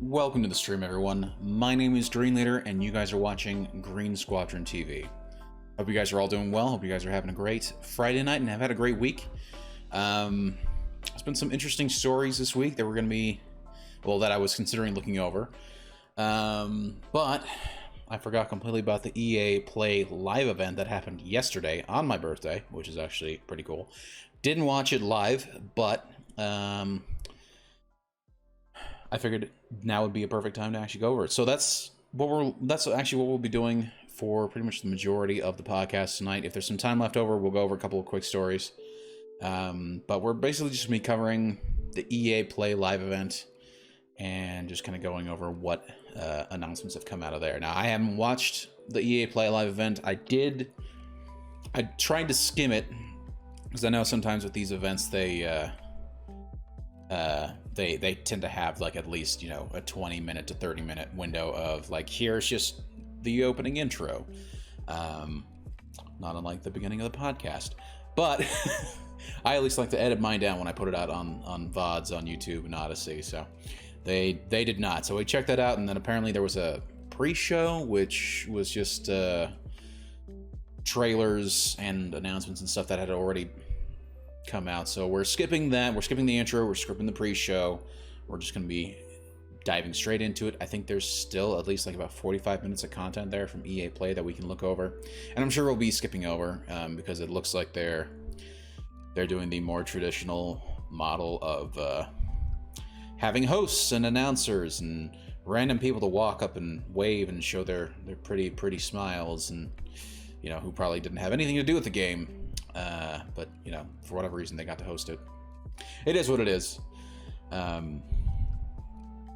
Welcome to the stream, everyone. My name is Green Leader, and you guys are watching Green Squadron TV. Hope you guys are all doing well. Hope you guys are having a great Friday night and have had a great week. There's been some interesting stories this week that we're going to be, well, that I was considering looking over. But I forgot completely about the EA Play live event that happened yesterday on my birthday, which is actually pretty cool. Didn't watch it live, but I figured now would be a perfect time to actually go over it. So that's actually what we'll be doing for pretty much the majority of the podcast tonight. If there's some time left over, we'll go over a couple of quick stories. But we're basically just going to be covering the EA Play live event and just kind of going over what announcements have come out of there. Now, I haven't watched the EA Play live event. I tried to skim it because I know sometimes with these events they tend to have like at least, you know, a 20-minute to 30-minute window of like, here's just the opening intro. Not unlike the beginning of the podcast. But I at least like to edit mine down when I put it out on VODs on YouTube and Odyssey. So they did not. So we checked that out, and then apparently there was a pre-show, which was just trailers and announcements and stuff that had already come out. So we're skipping that. We're skipping the intro. We're skipping the pre-show. We're just going to be diving straight into it. I think there's still at least like about 45 minutes of content there from EA Play that we can look over, and I'm sure we'll be skipping over because it looks like they're doing the more traditional model of having hosts and announcers and random people to walk up and wave and show their pretty smiles, and you know, who probably didn't have anything to do with the game. But, you know, for whatever reason, they got to host it. It is what it is.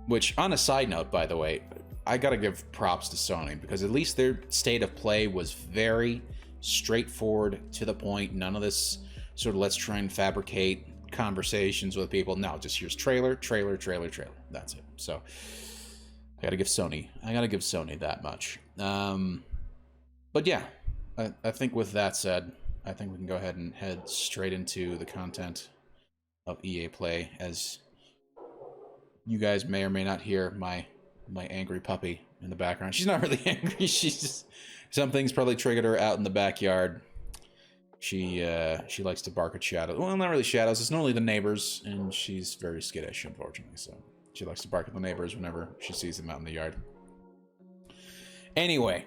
Which, on a side note, by the way, I gotta give props to Sony, because at least their state of play was very straightforward, to the point. None of this sort of let's try and fabricate conversations with people. No, just here's trailer. That's it. So, I gotta give Sony that much. But yeah, I think with that said, I think we can go ahead and head straight into the content of EA Play. As you guys may or may not hear my angry puppy in the background. She's not really angry. She's just, something's probably triggered her out in the backyard. She likes to bark at shadows. Well, not really shadows. It's normally the neighbors, and she's very skittish, unfortunately. So she likes to bark at the neighbors whenever she sees them out in the yard. Anyway,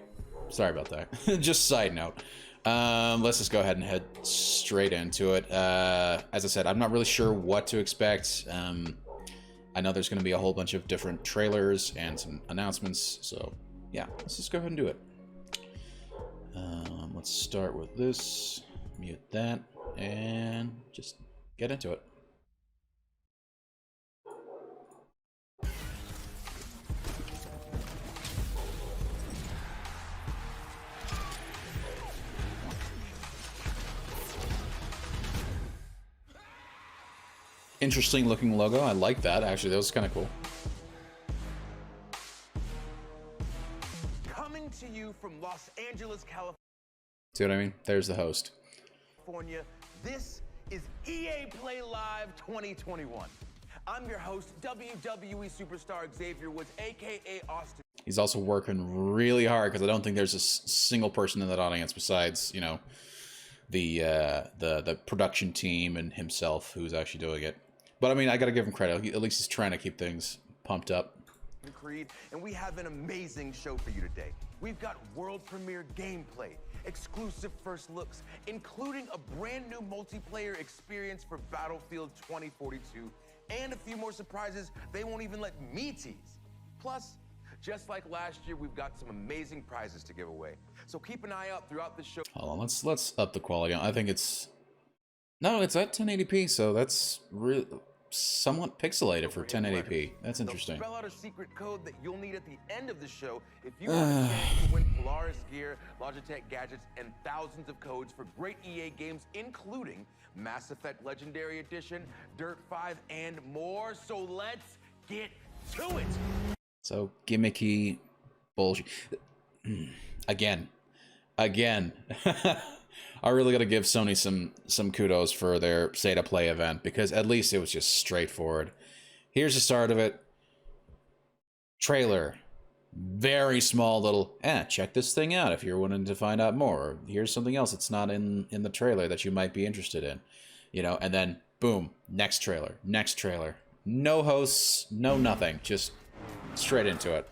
sorry about that. Just side note. Let's just go ahead and head straight into it. As I said, I'm not really sure what to expect. I know there's going to be a whole bunch of different trailers and some announcements, so yeah, let's just go ahead and do it. Let's start with this, mute that, and just get into it. Interesting looking logo. I like that. Actually, that was kind of cool. Coming to you from Los Angeles, California. See what I mean? There's the host. This is EA Play Live 2021. I'm your host, WWE superstar Xavier Woods, aka Austin. He's also working really hard, because I don't think there's a single person in that audience besides, you know, the production team and himself who's actually doing it. But I mean, I gotta give him credit. At least he's trying to keep things pumped up. Creed, and we have an amazing show for you today. We've got world premiere gameplay, exclusive first looks, including a brand new multiplayer experience for Battlefield 2042, and a few more surprises they won't even let me tease. Plus, just like last year, we've got some amazing prizes to give away. So keep an eye out throughout the show. Hold on, let's up the quality. I think it's at 1080p, so that's really somewhat pixelated for 1080p. That's interesting. Spell out a secret code that you'll need at the end of the show if you want a chance to win Polaris gear, Logitech gadgets, and thousands of codes for great EA games, including Mass Effect Legendary Edition, Dirt 5, and more. So let's get to it. So gimmicky bullshit. Again. I really got to give Sony some kudos for their State of Play event, because at least it was just straightforward. Here's the start of it. trailer. Very small little, check this thing out if you're wanting to find out more. Or here's something else that's not in the trailer that you might be interested in. You know, and then, boom, next trailer, next trailer. No hosts, no nothing, just straight into it.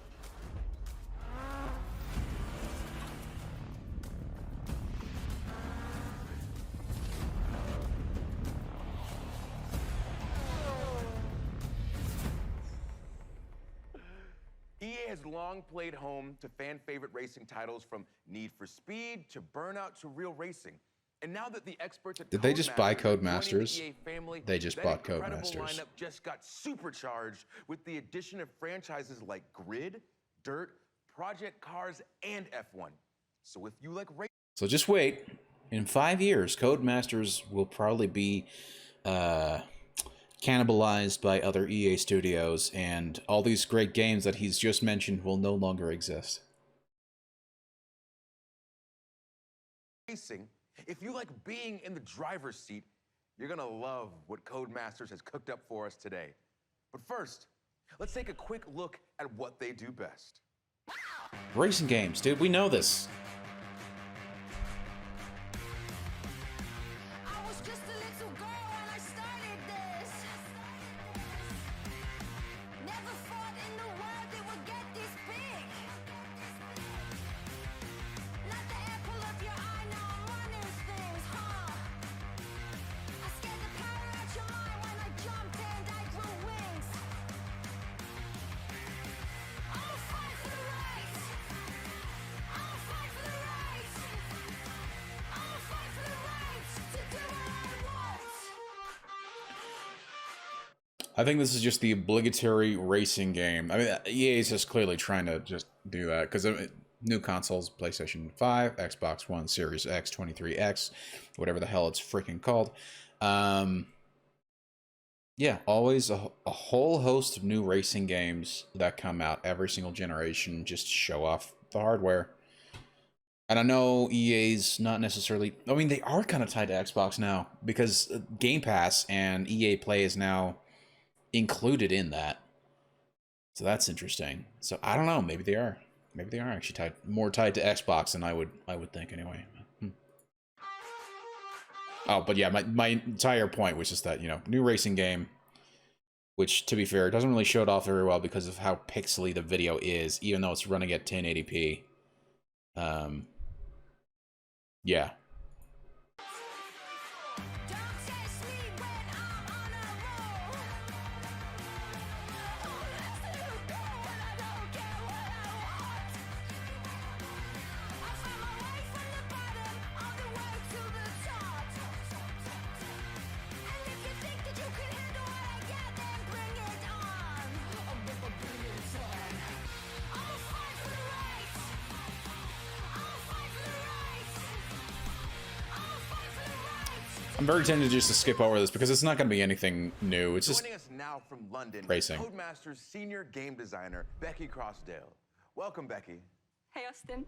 EA has long played home to fan-favorite racing titles from Need for Speed to Burnout to Real Racing. And now that the experts at Did they just buy Codemasters Codemasters? the EA family, They just that bought incredible Codemasters. lineup just got supercharged with the addition of franchises like Grid, Dirt, Project Cars, and F1. So if you like racing, So just wait. In 5 years, Codemasters will probably be cannibalized by other EA studios, and all these great games that he's just mentioned will no longer exist. if you like being in the driver's seat, you're gonna love what Codemasters has cooked up for us today. But first, let's take a quick look at what they do best. Racing games, dude, we know this. I was just a little girl when I started this. Never thought in the world it would get this big. Not the apple of your eye, now I'm running things, huh? I scared the power out your mind when I jumped and I grew wings. I'ma fight for the right. I'ma fight for the right. I'ma fight for the right to do what I want. I think this is just the obligatory racing game. I mean, EA is just clearly trying to just do that, because new consoles, PlayStation 5, Xbox One, Series X, 23X, whatever the hell it's freaking called. Yeah, always a whole host of new racing games that come out every single generation just to show off the hardware. And I know EA's not necessarily... I mean, they are kind of tied to Xbox now, because Game Pass and EA Play is now included in that. So that's interesting. So I don't know, maybe they are. Maybe they are actually more tied to Xbox than I would think anyway. Oh, but yeah, my entire point was just that, you know, new racing game, which, to be fair, doesn't really show it off very well because of how pixely the video is, even though it's running at 1080p. Yeah. Don't test me when I'm on a roll. Don't let me go when I don't get what I want. I found my way from the bottom, all the way to the top. And if you think that you can handle what I got, then bring it on. I'm gonna bring it on. I'ma fight for the right. I'ma fight for the right. I'ma fight for the right. I'm very tempted just to skip over this because it's not going to be anything new. It's just Joining us now from London, racing. Codemasters senior game designer Becky Crossdale. Welcome, Becky. Hey, Austin.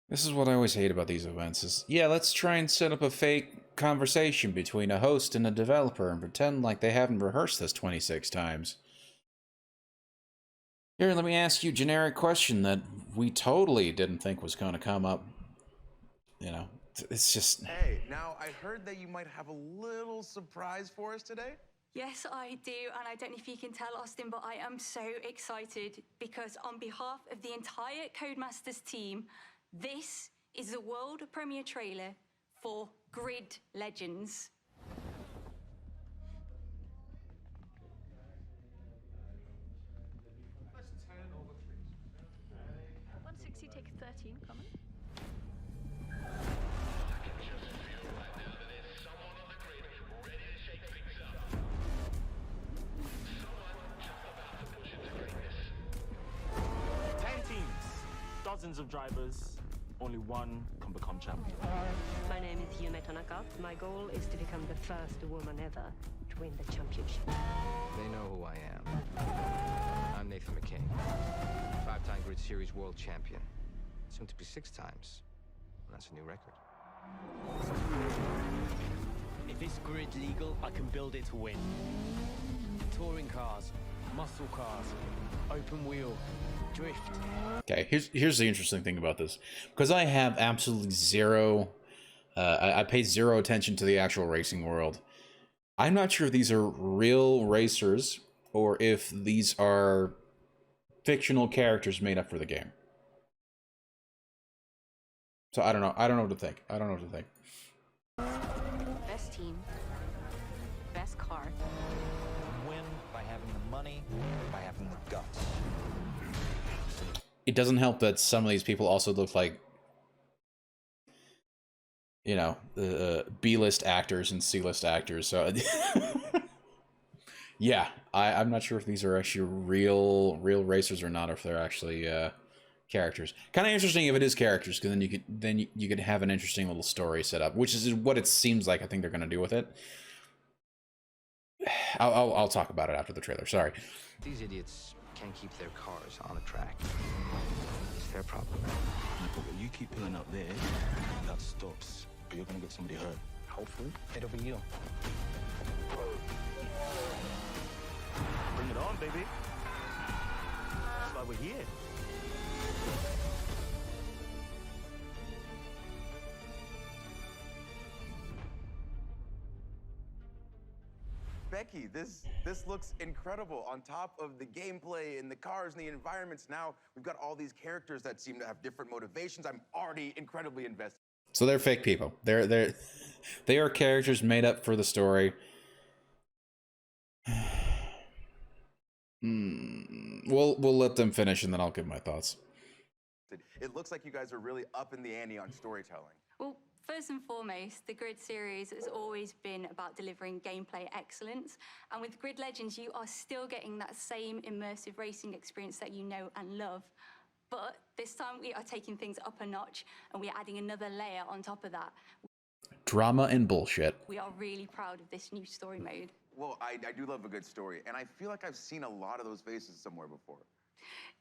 This is what I always hate about these events is, yeah, let's try and set up a fake conversation between a host and a developer and pretend like they haven't rehearsed this 26 times. Here, let me ask you a generic question that we totally didn't think was going to come up. You know, it's just... Hey, now I heard that you might have a little surprise for us today. Yes, I do, and I don't know if you can tell, Austin, but I am so excited because on behalf of the entire Codemasters team, this is the world premiere trailer for Grid Legends. Let's turn over, please. 160, take 13, common. Dozens of drivers, only one can become champion. My name is Yume Tanaka. My goal is to become the first woman ever to win the championship. They know who I am. I'm Nathan McCain, 5-time Grid Series world champion. Soon to be 6 times. That's a new record. If it's grid legal, I can build it to win. Touring cars, muscle cars, open wheel, drift. Okay, here's the interesting thing about this. Because I have absolutely zero... I pay zero attention to the actual racing world. I'm not sure if these are real racers or if these are fictional characters made up for the game. So I don't know. I don't know what to think. I don't know what to think. Best team, best car. Win by having the money, by having the guts. It doesn't help that some of these people also look like, you know, B-list actors and C-list actors. So yeah, I'm not sure if these are actually real racers or not, or if they're actually characters. Kind of interesting if it is characters, because then you could have an interesting little story set up, which is what it seems like I think they're going to do with it. I'll talk about it after the trailer. Sorry. These idiots can't keep their cars on the track. It's their problem. You keep pulling up there, that stops, but you're gonna get somebody hurt. Hopefully, it'll be you. Bring it on, baby. That's why we're here. Becky, this looks incredible. On top of the gameplay and the cars and the environments, now we've got all these characters that seem to have different motivations. I'm already incredibly invested. So they're fake people. They are characters made up for the story. We'll let them finish and then I'll give my thoughts. It looks like you guys are really up in the ante on storytelling. Well, first and foremost, the Grid series has always been about delivering gameplay excellence. And with Grid Legends, you are still getting that same immersive racing experience that you know and love. But this time we are taking things up a notch and we're adding another layer on top of that. Drama and bullshit. We are really proud of this new story mode. Well, I do love a good story, and I feel like I've seen a lot of those faces somewhere before.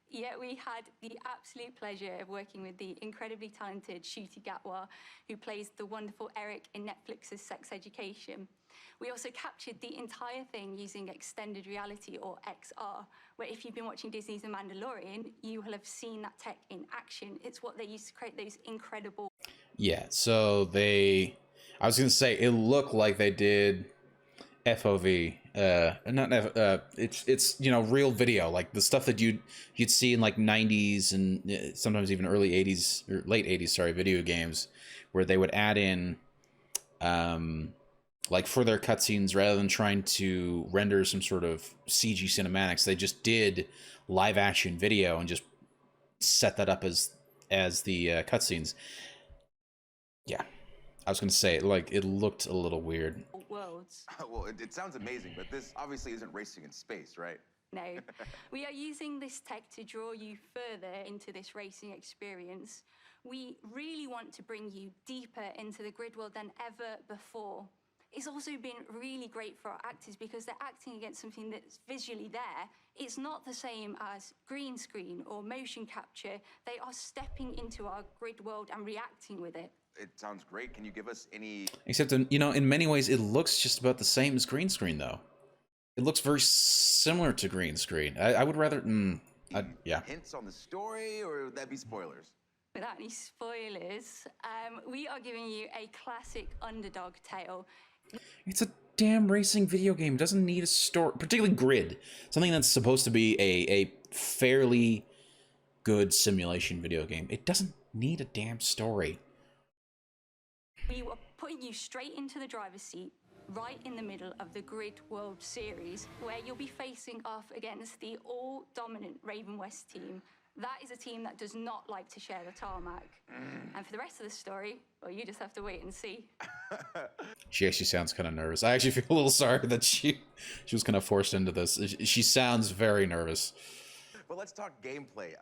Yeah, we had the absolute pleasure of working with the incredibly talented Ncuti Gatwa, who plays the wonderful Eric in Netflix's Sex Education. We also captured the entire thing using extended reality, or XR, where if you've been watching Disney's The Mandalorian, you will have seen that tech in action. It's what they used to create those incredible... Yeah, so I was going to say, it looked like they did FOV, it's you know, real video, like the stuff that you'd see in like 90s and sometimes even early 80s or late 80s, sorry, video games, where they would add in like for their cutscenes, rather than trying to render some sort of CG cinematics, they just did live action video and just set that up as the cutscenes. Yeah, I was gonna say, like, it looked a little weird. Worlds. Well, it sounds amazing, but this obviously isn't racing in space, right? No. We are using this tech to draw you further into this racing experience. We really want to bring you deeper into the Grid world than ever before. It's also been really great for our actors because they're acting against something that's visually there. It's not the same as green screen or motion capture. They are stepping into our Grid world and reacting with it. It sounds great. Can you give us any... Except, you know, in many ways, it looks just about the same as green screen, though. It looks very similar to green screen. I would rather... yeah. Hints on the story, or would that be spoilers? Without any spoilers, we are giving you a classic underdog tale. It's a damn racing video game. It doesn't need a story, particularly Grid. Something that's supposed to be a fairly good simulation video game. It doesn't need a damn story. We are putting you straight into the driver's seat, right in the middle of the Grid World Series, where you'll be facing off against the all-dominant Raven West team. That is a team that does not like to share the tarmac. And for the rest of the story, well, you just have to wait and see. She actually sounds kind of nervous. I actually feel a little sorry that she was kind of forced into this. She sounds very nervous. But let's talk gameplay.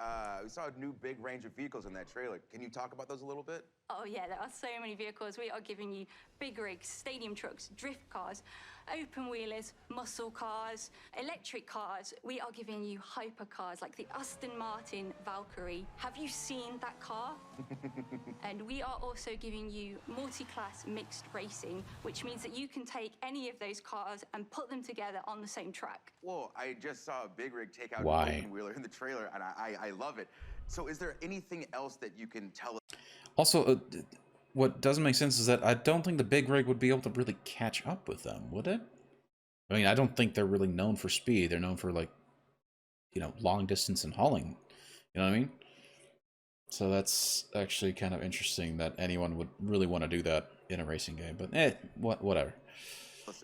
We saw a new big range of vehicles in that trailer. Can you talk about those a little bit? Oh yeah, there are so many vehicles. We are giving you big rigs, stadium trucks, drift cars, open wheelers, muscle cars, electric cars. We are giving you hypercars like the Aston Martin Valkyrie. Have you seen that car? And we are also giving you multi-class mixed racing, which means that you can take any of those cars and put them together on the same track. Whoa, I just saw a big rig take out Why? an open wheeler in the trailer, and I love it. So is there anything else that you can tell us? Also, what doesn't make sense is that I don't think the big rig would be able to really catch up with them, would it? I mean, I don't think they're really known for speed. They're known for, like, you know, long distance and hauling. You know what I mean? So that's actually kind of interesting that anyone would really want to do that in a racing game. But whatever.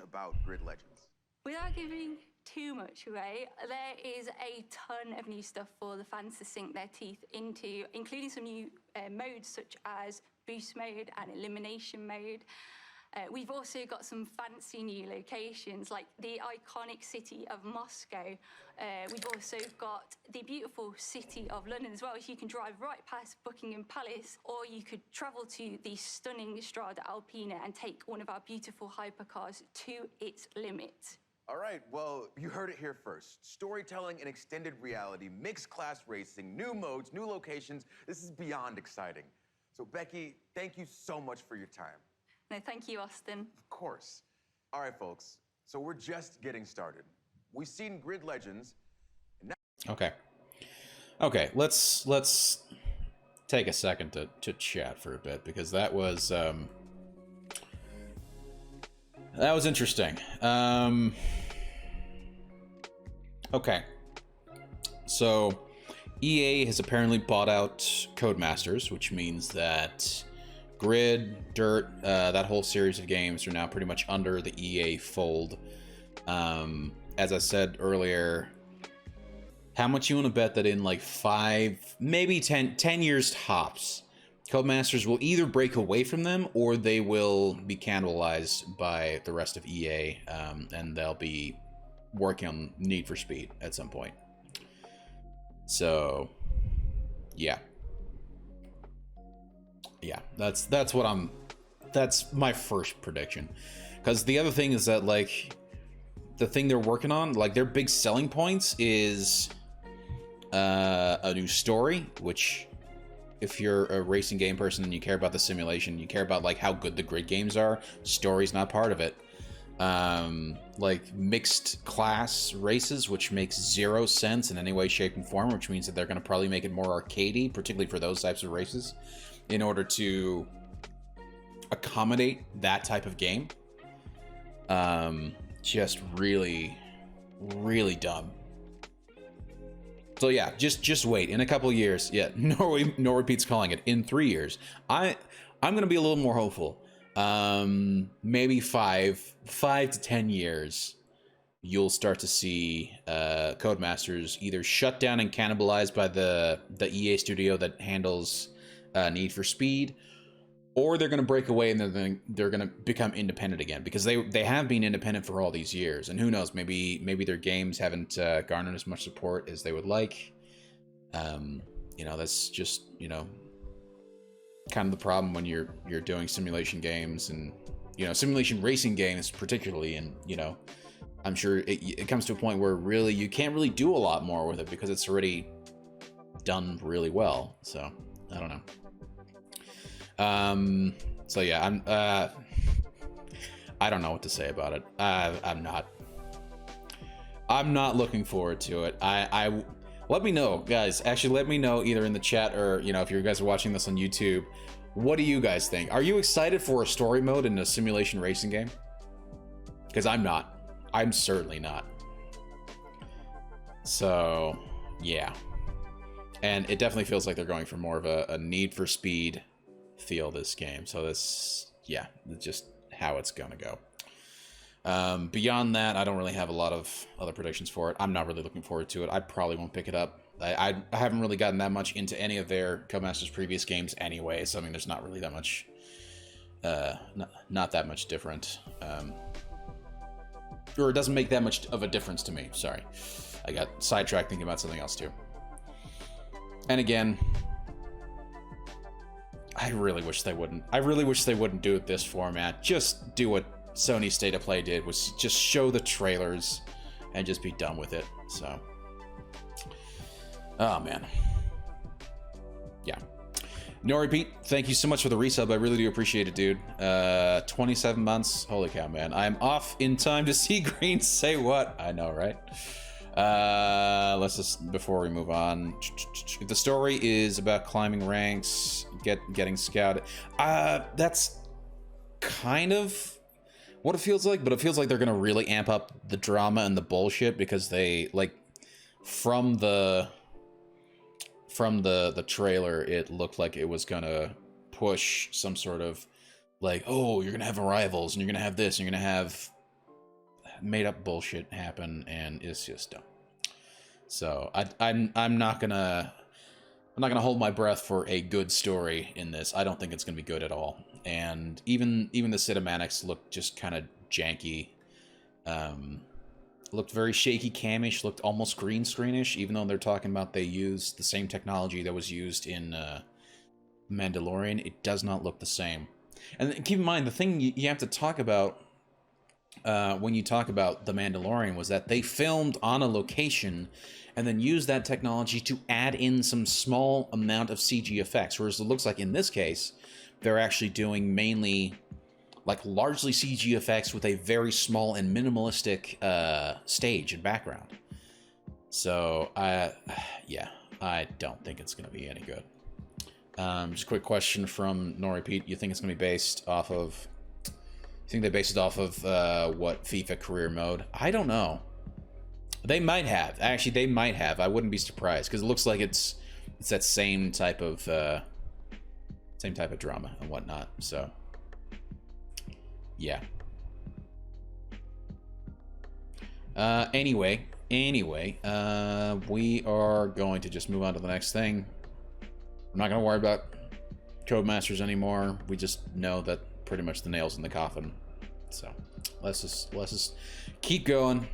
About Grid Legends. Without giving too much away, there is a ton of new stuff for the fans to sink their teeth into, including some new modes such as boost mode and elimination mode. We've also got some fancy new locations like the iconic city of Moscow. We've also got the beautiful city of London as well. So you can drive right past Buckingham Palace, or you could travel to the stunning Strada Alpina and take one of our beautiful hypercars to its limit. All right, well, you heard it here first. Storytelling and extended reality, mixed class racing, new modes, new locations. This is beyond exciting. So Becky, thank you so much for your time. No, thank you, Austin. Of course. All right, folks. So we're just getting started. We've seen Grid Legends. And now Okay, let's take a second to chat for a bit, because that was interesting. Okay. So EA has apparently bought out Codemasters, which means that Grid, Dirt, that whole series of games are now pretty much under the EA fold. As I said earlier, how much you want to bet that in like 5, maybe 10 years tops, Codemasters will either break away from them or they will be cannibalized by the rest of EA, and they'll be working on Need for Speed at some point. So, yeah. Yeah, that's my first prediction. Because the other thing is that, like, the thing they're working on, like, their big selling points is a new story, which, if you're a racing game person and you care about the simulation, you care about, like, how good the grid games are, story's not part of it. Like, mixed class races, which makes zero sense in any way, shape, and form, which means that they're going to probably make it more arcadey, particularly for those types of races, in order to accommodate that type of game. Just really, really dumb. So yeah, just wait. In a couple years, yeah, Norway Pete's calling it, in 3 years. I'm gonna be a little more hopeful. Maybe 5 to 10 years, you'll start to see Codemasters either shut down and cannibalized by the EA studio that handles Need for Speed, or they're going to break away and they're going to become independent again, because they have been independent for all these years, and who knows, maybe their games haven't garnered as much support as they would like. You know, that's just, you know, kind of the problem when you're doing simulation games, and, you know, simulation racing games particularly, and, you know, I'm sure it comes to a point where really you can't really do a lot more with it because it's already done really well. So I don't know. So yeah, I don't know what to say about it. I'm not looking forward to it. Let me know, guys. Actually, let me know either in the chat or, you know, if you guys are watching this on YouTube, what do you guys think? Are you excited for a story mode in a simulation racing game? Because I'm not. I'm certainly not. So, yeah. And it definitely feels like they're going for more of a Need for Speed feel this game. So this, yeah, it's just how it's gonna go. Beyond that, I don't really have a lot of other predictions for it. I'm not really looking forward to it. I probably won't pick it up. I haven't really gotten that much into any of their Codemasters' previous games anyway, so I mean, there's not really that much, not that much different. Or it doesn't make that much of a difference to me. Sorry. I got sidetracked thinking about something else too. And again, I really wish they wouldn't. I really wish they wouldn't do it this format. Just do what Sony's State of Play did, was just show the trailers and just be done with it. So, oh man, yeah. Nori Pete, thank you so much for the resub. I really do appreciate it, dude. 27 months. Holy cow, man. I'm off in time to see Green say what? I know, right? Let's just, before we move on, the story is about climbing ranks, getting scouted. That's kind of what it feels like, but it feels like they're gonna really amp up the drama and the bullshit, because they, like, from the trailer, it looked like it was gonna push some sort of, like, oh, you're gonna have rivals, and you're gonna have this, and you're gonna have made up bullshit happen, and it's just dumb. So I'm not gonna hold my breath for a good story in this. I don't think it's gonna be good at all. And even the cinematics looked just kind of janky. Looked very shaky camish, looked almost green screenish, even though they're talking about they used the same technology that was used in Mandalorian. It does not look the same. And keep in mind, the thing you have to talk about when you talk about The Mandalorian was that they filmed on a location and then used that technology to add in some small amount of CG effects, whereas it looks like in this case, they're actually doing mainly, like, largely CG effects with a very small and minimalistic stage and background. So, yeah, I don't think it's going to be any good. Just a quick question from Nori Pete. You think it's going to be based off of... You think they based it off of what, FIFA career mode? I don't know. They might have. Actually, they might have. I wouldn't be surprised, because it looks like it's that same type of drama and whatnot. So, yeah. Anyway, we are going to just move on to the next thing. I'm not going to worry about Codemasters anymore. We just know that pretty much the nail's in the coffin. So let's just keep going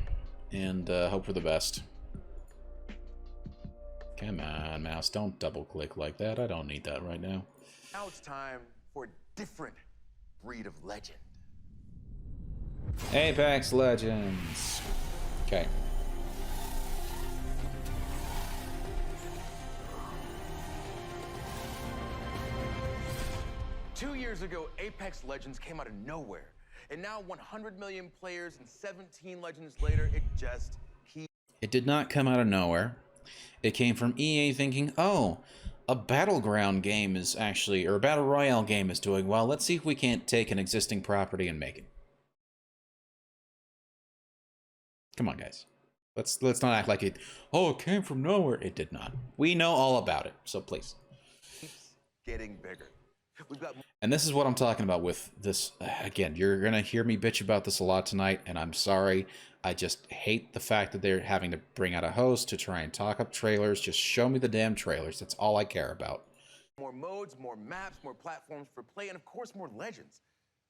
and hope for the best. Come on, mouse, don't double click like that. I don't need that right now. Now it's time for a different breed of legend. Apex Legends. Okay. Two years ago, Apex Legends came out of nowhere. And now 100 million players and 17 Legends later, it just keeps... It did not come out of nowhere. It came from EA thinking, oh, a battleground game is actually, or a battle royale game is doing well. Let's see if we can't take an existing property and make it. Come on, guys. Let's not act like it, oh, it came from nowhere. It did not. We know all about it, so please. Keeps getting bigger. We've got... And this is what I'm talking about with this. Again, you're going to hear me bitch about this a lot tonight, and I'm sorry. I just hate the fact that they're having to bring out a host to try and talk up trailers. Just show me the damn trailers. That's all I care about. More modes, more maps, more platforms for play, and of course, more legends.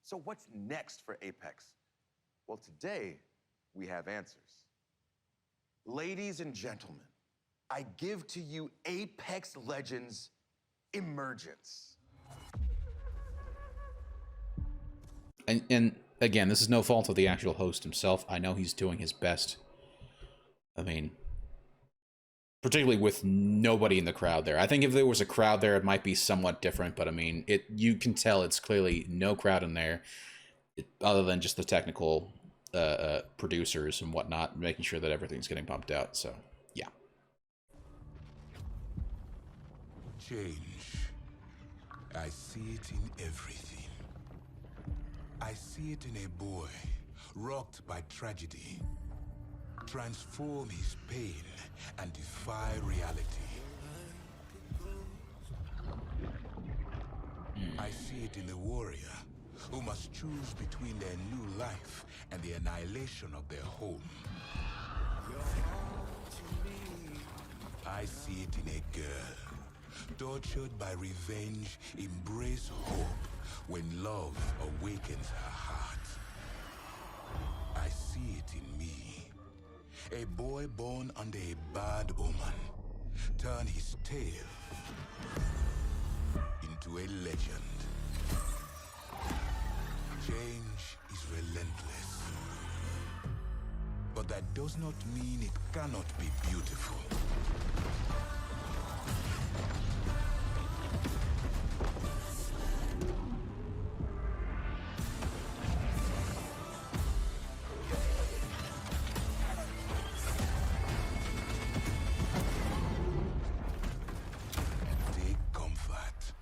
So what's next for Apex? Well, today, we have answers. Ladies and gentlemen, I give to you Apex Legends Emergence. And again, this is no fault of the actual host himself. I know he's doing his best. I mean, particularly with nobody in the crowd there. I think if there was a crowd there, it might be somewhat different. But I mean, you can tell it's clearly no crowd in there, other than just the technical producers and whatnot, making sure that everything's getting pumped out. So, yeah. Change. I see it in everything. I see it in a boy, rocked by tragedy, transform his pain and defy reality. I see it in the warrior, who must choose between their new life and the annihilation of their home. I see it in a girl, tortured by revenge, embrace hope when love awakens her heart. I see it in me. A boy born under a bad omen, turn his tail into a legend. Change is relentless. But that does not mean it cannot be beautiful. Take comfort.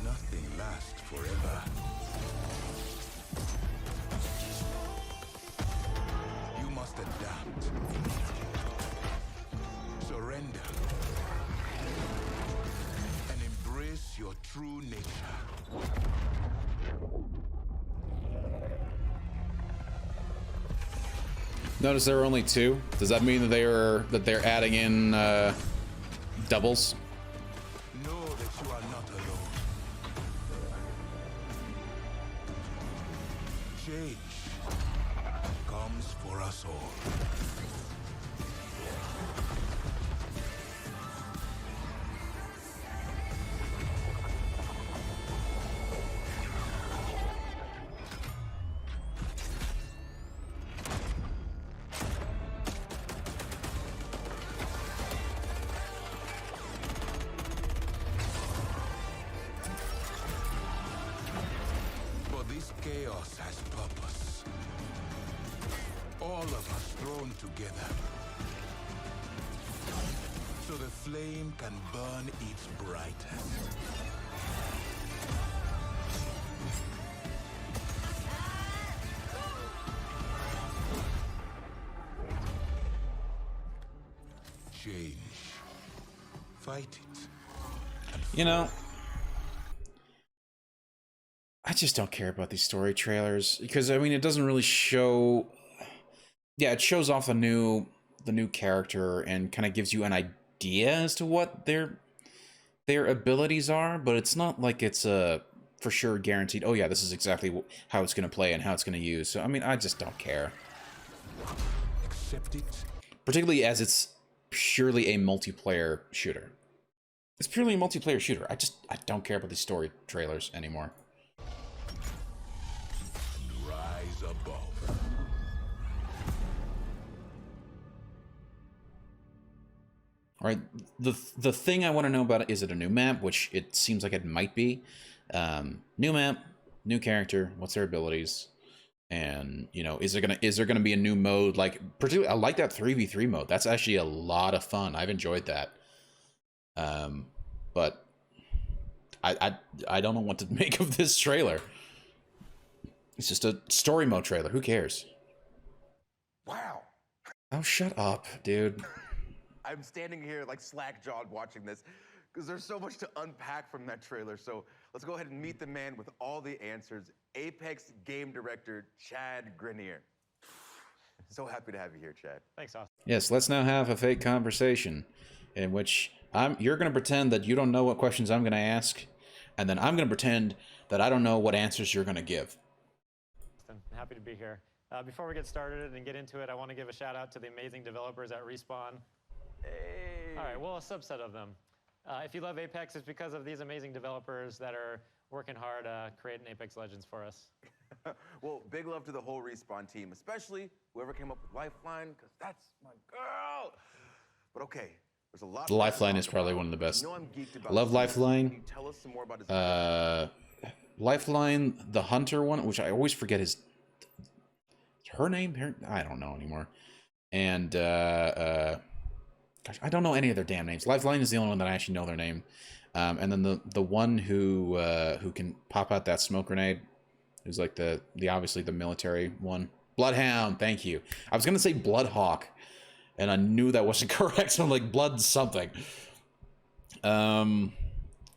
Nothing lasts forever. You must adapt. Surrender. And embrace your true nature. Notice there are only 2. Does that mean that they're adding in doubles? Know that you are not alone. Change comes for us all. But this chaos has purpose. All of us thrown together. So the flame can burn its brightest. Change. Fight it. You know, I just don't care about these story trailers because I mean it doesn't really show. Yeah, it shows off the new character and kind of gives you an idea as to what their abilities are, but it's not like it's a for sure guaranteed. Oh yeah, this is exactly how it's going to play and how it's going to use. So I mean, I just don't care. Accept it. Particularly as it's purely a multiplayer shooter. It's purely a multiplayer shooter. I don't care about these story trailers anymore. Rise above. All right, the thing I want to know about it, is it a new map, which it seems like it might be. New map, new character, what's their abilities? And, you know, is there gonna be a new mode? Like, particularly, I like that 3v3 mode. That's actually a lot of fun. I've enjoyed that. But I don't know what to make of this trailer. It's just a story mode trailer. Who cares? Wow. Oh, shut up, dude. I'm standing here like slack-jawed watching this because there's so much to unpack from that trailer. So let's go ahead and meet the man with all the answers, Apex game director Chad Grenier. So happy to have you here, Chad. Thanks, Austin. Yes, let's now have a fake conversation in which you're going to pretend that you don't know what questions I'm going to ask, and then I'm going to pretend that I don't know what answers you're going to give. I'm happy to be here. Before we get started and get into it, I want to give a shout out to the amazing developers at Respawn. Hey. All right, well, a subset of them. If you love Apex, it's because of these amazing developers that are working hard creating Apex Legends for us. Well, big love to the whole Respawn team, especially whoever came up with Lifeline, because that's my girl. But okay, there's a lot. The Lifeline is probably one of the best. You know I'm geeked about I love this. Lifeline. Can you tell us some more about his Lifeline, the Hunter one, which I always forget his her name. I don't know anymore. And gosh, I don't know any of their damn names. Lifeline is the only one that I actually know their name. And then the one who can pop out that smoke grenade, who's like the obviously the military one. Bloodhound, thank you. I was gonna say Bloodhawk, and I knew that wasn't correct. So I'm like Blood something. And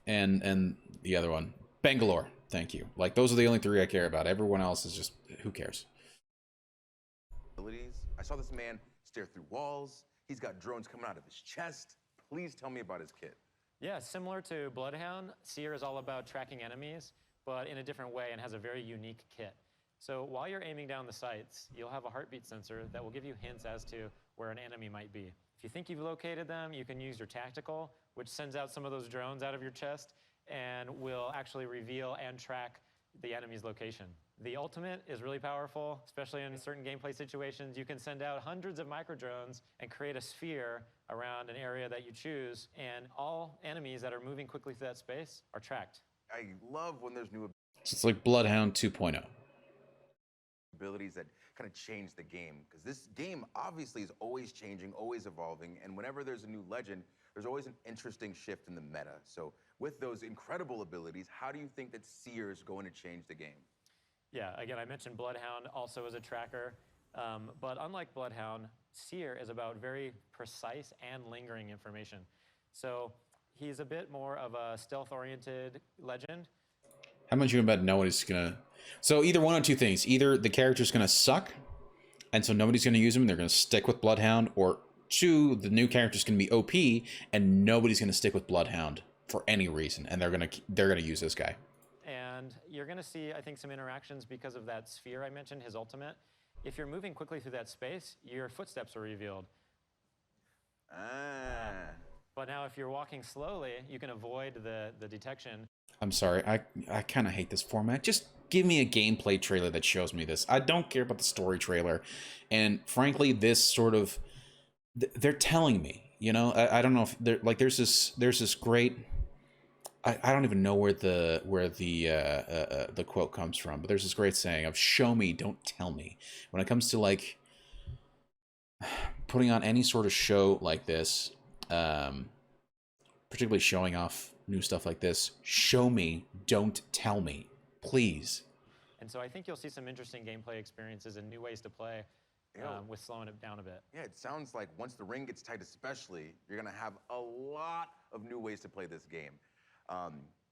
the other one, Bangalore. Thank you. Like those are the only 3 I care about. Everyone else is just who cares. I saw this man stare through walls. He's got drones coming out of his chest. Please tell me about his kit. Yeah, similar to Bloodhound, Seer is all about tracking enemies, but in a different way and has a very unique kit. So while you're aiming down the sights, you'll have a heartbeat sensor that will give you hints as to where an enemy might be. If you think you've located them, you can use your tactical which sends out some of those drones out of your chest and will actually reveal and track the enemy's location. The ultimate is really powerful, especially in certain gameplay situations. You can send out hundreds of micro drones and create a sphere around an area that you choose, and all enemies that are moving quickly through that space are tracked. I love when there's new So it's like Bloodhound 2.0. abilities that kind of change the game, because this game obviously is always changing, always evolving, and whenever there's a new legend, there's always an interesting shift in the meta. So with those incredible abilities, how do you think that Seer is going to change the game? Yeah, again, I mentioned Bloodhound also as a tracker, but unlike Bloodhound, Seer is about very precise and lingering information. So he's a bit more of a stealth-oriented legend. How much you about nobody's gonna? So either one of two things: either the character's gonna suck, and so nobody's gonna use him, and they're gonna stick with Bloodhound, or two, the new character's gonna be OP, and nobody's gonna stick with Bloodhound for any reason, and they're gonna use this guy. And you're going to see, I think, some interactions because of that sphere I mentioned, his ultimate. If you're moving quickly through that space, your footsteps are revealed. But now if you're walking slowly, you can avoid the detection. I'm sorry, I kind of hate this format. Just give me a gameplay trailer that shows me this. I don't care about the story trailer. And frankly, this sort of, they're telling me, you know, I don't know if they're like, there's this great, I don't even know where the quote comes from, but there's this great saying of "show me, don't tell me." When it comes to like putting on any sort of show like this, particularly showing off new stuff like this, show me, don't tell me, please. And so I think you'll see some interesting gameplay experiences and new ways to play with slowing it down a bit. Yeah, it sounds like once the ring gets tight especially, you're going to have a lot of new ways to play this game.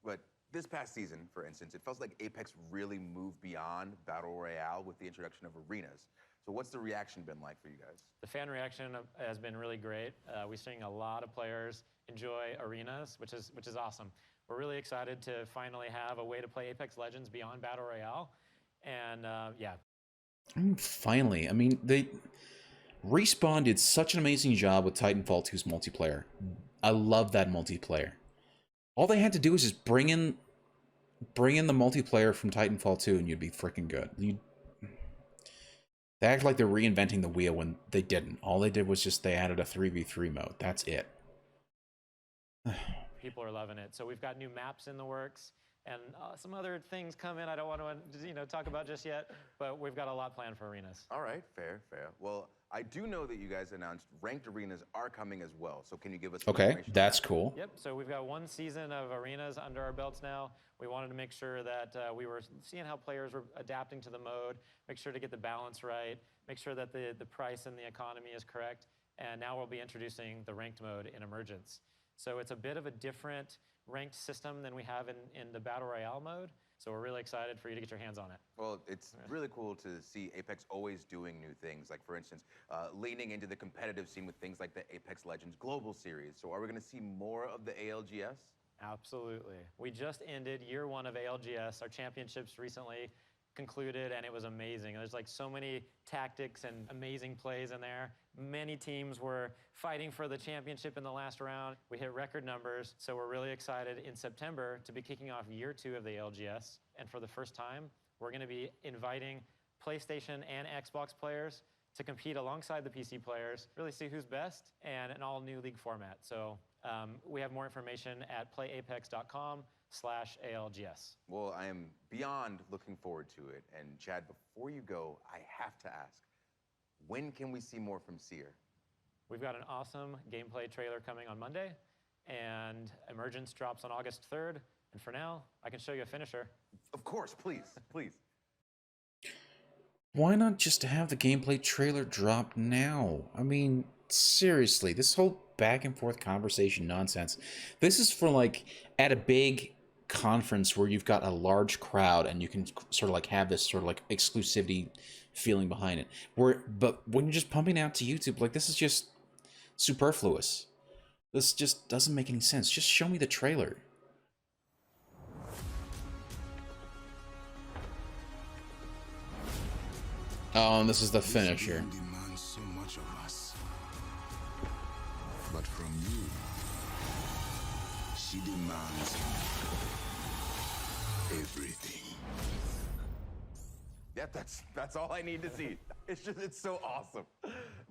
But this past season, for instance, it felt like Apex really moved beyond Battle Royale with the introduction of arenas. So what's the reaction been like for you guys? The fan reaction has been really great. We're seeing a lot of players enjoy arenas, which is awesome. We're really excited to finally have a way to play Apex Legends beyond Battle Royale. And yeah. Finally, I mean, Respawn did such an amazing job with Titanfall 2's multiplayer. I love that multiplayer. All they had to do was just bring in the multiplayer from Titanfall 2 and you'd be freaking good. They act like they're reinventing the wheel when they didn't. All they did was just they added a 3v3 mode. That's it. People are loving it. So we've got new maps in the works and some other things coming I don't want to talk about just yet, but we've got a lot planned for arenas. All right, fair. Well, I do know that you guys announced ranked arenas are coming as well. So can you give us some information? That's cool. Yep, so we've got one season of arenas under our belts now. We wanted to make sure that we were seeing how players were adapting to the mode, make sure to get the balance right, make sure that the price and the economy is correct, and now we'll be introducing the ranked mode in Emergence. So it's a bit of a different ranked system than we have in the Battle Royale mode. So we're really excited for you to get your hands on it. Well, it's really cool to see Apex always doing new things. Like, for instance, leaning into the competitive scene with things like the Apex Legends Global Series. So are we going to see more of the ALGS? Absolutely. We just ended year one of ALGS. Our championships recently concluded, and it was amazing. There's like so many tactics and amazing plays in there. Many teams were fighting for the championship in the last round. We hit record numbers, so we're really excited in September to be kicking off year 2 of the ALGS. And for the first time, we're going to be inviting PlayStation and Xbox players to compete alongside the PC players, really see who's best, and an all-new league format. So we have more information at playapex.com/ALGS. Well, I am beyond looking forward to it. And Chad, before you go, I have to ask, when can we see more from Seer? We've got an awesome gameplay trailer coming on Monday, and Emergence drops on August 3rd. And for now, I can show you a finisher. Of course, please, please. Why not just have the gameplay trailer drop now? I mean, seriously, this whole back and forth conversation nonsense. This is for like at a big conference where you've got a large crowd and you can sort of like have this sort of like exclusivity feeling behind it. But when you're just pumping out to YouTube, like this is just superfluous. This just doesn't make any sense. Just show me the trailer. Oh, and this is the finisher. Demands so much of us. But from you, Yeah, that's all I need to see. It's so awesome.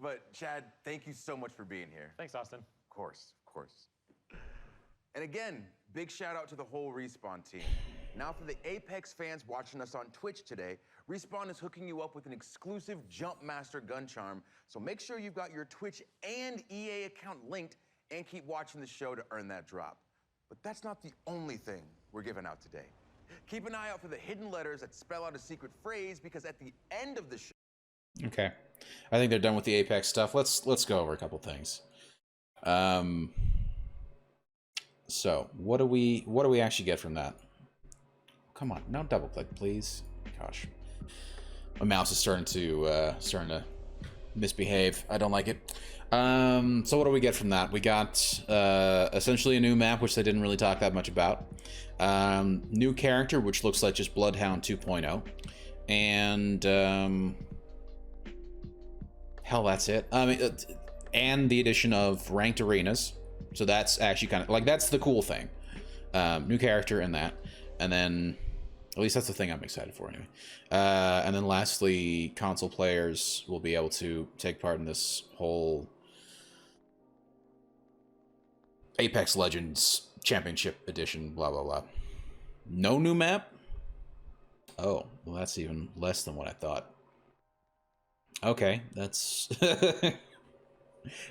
But Chad, thank you so much for being here. Thanks, Austin. Of course, of course. And again, big shout out to the whole Respawn team. Now for the Apex fans watching us on Twitch today, Respawn is hooking you up with an exclusive Jumpmaster gun charm, so make sure you've got your Twitch and EA account linked and keep watching the show to earn that drop. But that's not the only thing we're giving out today. Keep an eye out for the hidden letters that spell out a secret phrase, because at the end of the show... Okay. I think they're done with the Apex stuff. Let's go over a couple things. So, what do we actually get from that? Come on, no double click, please. Gosh. My mouse is starting to misbehave. I don't like it. So what do we get from that? We got essentially a new map, which they didn't really talk that much about. New character, which looks like just Bloodhound 2.0. And hell, that's it. And the addition of ranked arenas. So that's actually kind of like, that's the cool thing. New character and that. And then, at least that's the thing I'm excited for anyway. And then lastly, console players will be able to take part in this whole Apex Legends Championship Edition, blah, blah, blah. No new map? Oh, well, that's even less than what I thought. Okay, that's...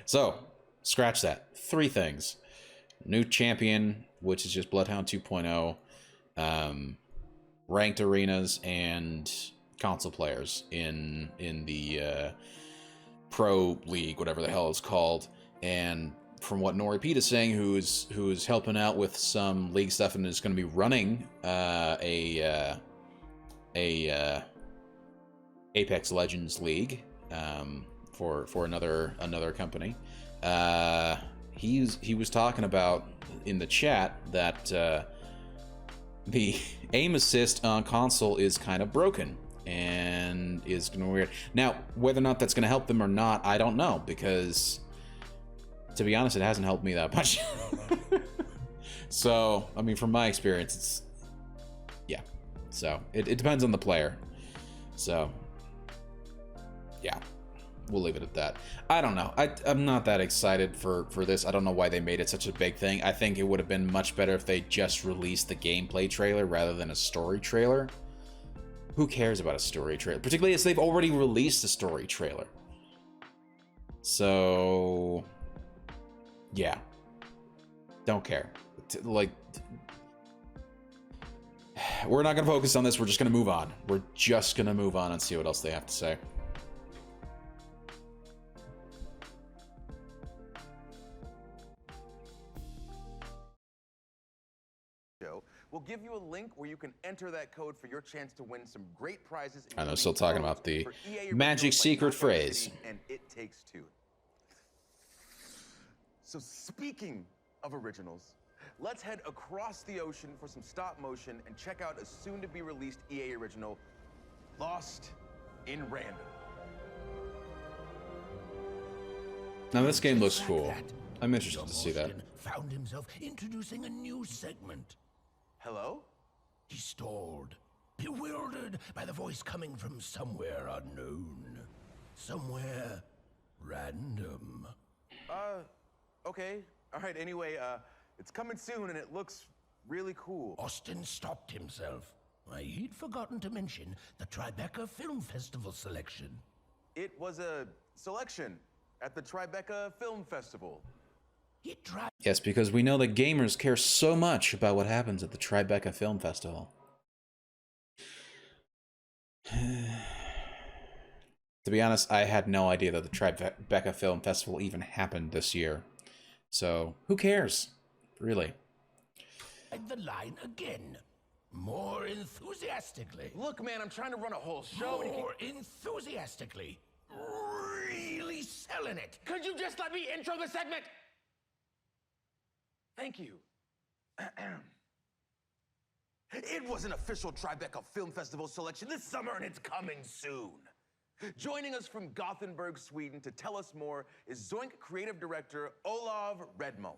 So, scratch that. 3 things. New champion, which is just Bloodhound 2.0. Ranked arenas and console players in the Pro League, whatever the hell it's called. And from what Nori Pete is saying, who's helping out with some league stuff and is going to be running a Apex Legends League for another company. He was talking about in the chat that the aim assist on console is kind of broken and is going to be weird. Now, whether or not that's going to help them or not, I don't know, because to be honest, it hasn't helped me that much. So, I mean, from my experience, it's, yeah. So, it depends on the player. So, yeah. We'll leave it at that. I don't know. I'm not that excited for this. I don't know why they made it such a big thing. I think it would have been much better if they just released the gameplay trailer rather than a story trailer. Who cares about a story trailer? Particularly as they've already released a story trailer. So, yeah. Don't care. Like, we're not going to focus on this. We're just going to move on. We're just going to move on and see what else they have to say. We'll give you a link where you can enter that code for your chance to win some great prizes. I know, still talking about the magic secret phrase. And It Takes Two. So speaking of originals, let's head across the ocean for some stop motion and check out a soon-to-be-released EA original, Lost in Random. Now this game looks cool. I'm interested to see that. Found himself introducing a new segment. Hello? He stalled, bewildered by the voice coming from somewhere unknown. Somewhere random. Okay. All right, anyway, it's coming soon and it looks really cool. Austin stopped himself. Why, he'd forgotten to mention the Tribeca Film Festival selection. It was a selection at the Tribeca Film Festival. Yes, because we know that gamers care so much about what happens at the Tribeca Film Festival. To be honest, I had no idea that the Tribeca Film Festival even happened this year. So, who cares? Really. The line again. More enthusiastically. Look, man, I'm trying to run a whole show. More enthusiastically. Really selling it. Could you just let me intro the segment? Thank you. It was an official Tribeca Film Festival selection this summer, and it's coming soon. Joining us from Gothenburg, Sweden to tell us more is Zoink creative director Olav Redmo.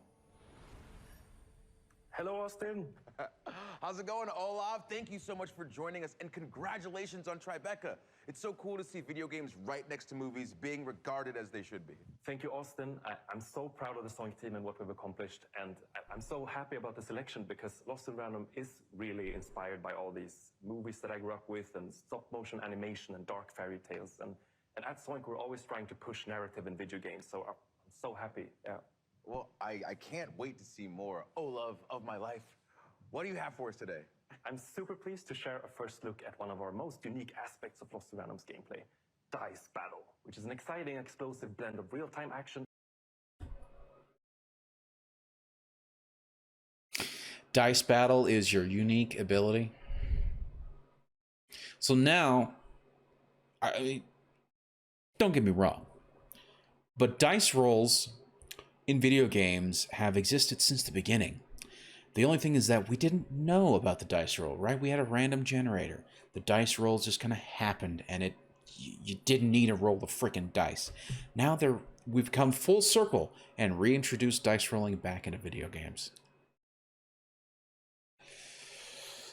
Hello, Austin. How's it going, Olaf? Thank you so much for joining us, and congratulations on Tribeca. It's so cool to see video games right next to movies being regarded as they should be. Thank you, Austin. I'm so proud of the Sonic team and what we've accomplished, and I'm so happy about the selection because Lost in Random is really inspired by all these movies that I grew up with and stop-motion animation and dark fairy tales. And at Sonic, we're always trying to push narrative in video games, so I'm so happy, yeah. Well, I can't wait to see more. Olaf of my life. What do you have for us today? I'm super pleased to share a first look at one of our most unique aspects of Lost in Random's gameplay, Dice Battle, which is an exciting, explosive blend of real-time action. Dice Battle is your unique ability. So now, don't get me wrong, but dice rolls in video games have existed since the beginning. The only thing is that we didn't know about the dice roll, right? We had a random generator. The dice rolls just kind of happened, and you didn't need to roll the freaking dice. Now we've come full circle and reintroduced dice rolling back into video games.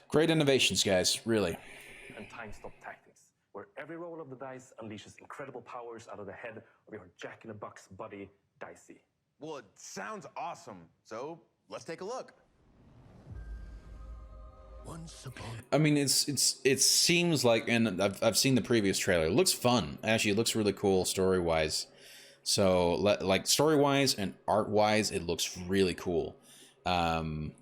Great innovations, guys, really. And time-stop tactics, where every roll of the dice unleashes incredible powers out of the head of your Jack-in-the-Box buddy, Dicey. Well, it sounds awesome, so let's take a look. I mean, it seems like, and I've seen the previous trailer. It looks fun. Actually, it looks really cool story-wise. So, like story-wise and art-wise, it looks really cool. The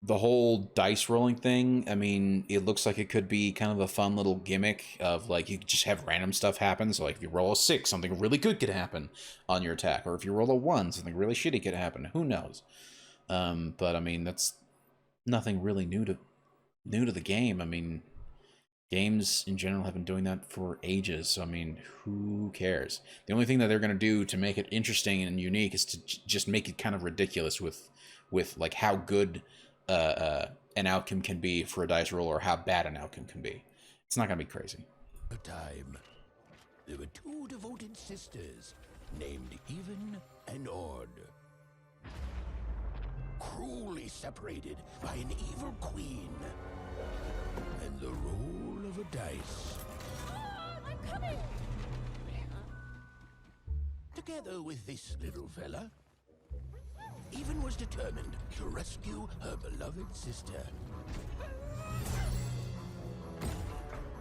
whole dice rolling thing, I mean, it looks like it could be kind of a fun little gimmick of, like, you just have random stuff happen. So, like, if you roll a 6, something really good could happen on your attack. Or if you roll a 1, something really shitty could happen. Who knows? But, I mean, that's nothing really new to the game. I mean, games in general have been doing that for ages. So, I mean, who cares? The only thing that they're going to do to make it interesting and unique is to just make it kind of ridiculous with like how good an outcome can be for a dice roll or how bad an outcome can be. It's not going to be crazy. A time, there were two devoted sisters named Even and Odd. Cruelly separated by an evil queen and the roll of a dice. I'm coming! Together with this little fella, Even was determined to rescue her beloved sister.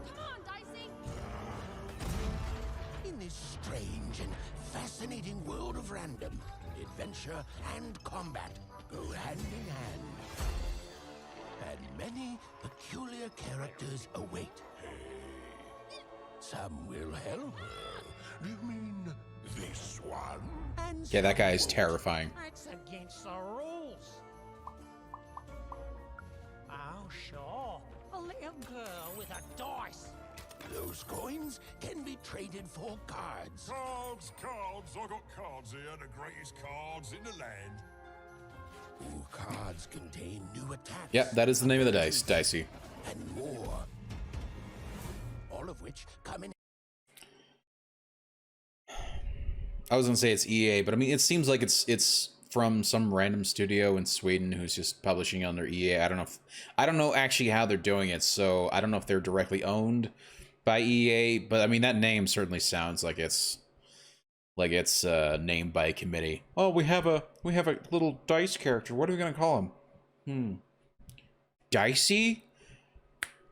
Come on, Dicey! In this strange and fascinating world of random, adventure and combat go hand in hand. And many peculiar characters await. Some will help her. Do you mean this one? And Yeah, that guy is terrifying. That's against the rules. Oh, sure. A little girl with a dice. Those coins can be traded for cards. Cards, cards. I got cards here, the greatest cards in the land. Ooh, cards contain new attacks. Yep, that is the name of the dice, Dicey. And more. All of which come in. I was gonna say it's EA, but I mean, it seems like it's from some random studio in Sweden who's just publishing under EA. I don't know actually how they're doing it, so I don't know if they're directly owned by EA, but I mean that name certainly sounds like it's named by a committee. Oh, we have a little dice character. What are we gonna call him? Dicey?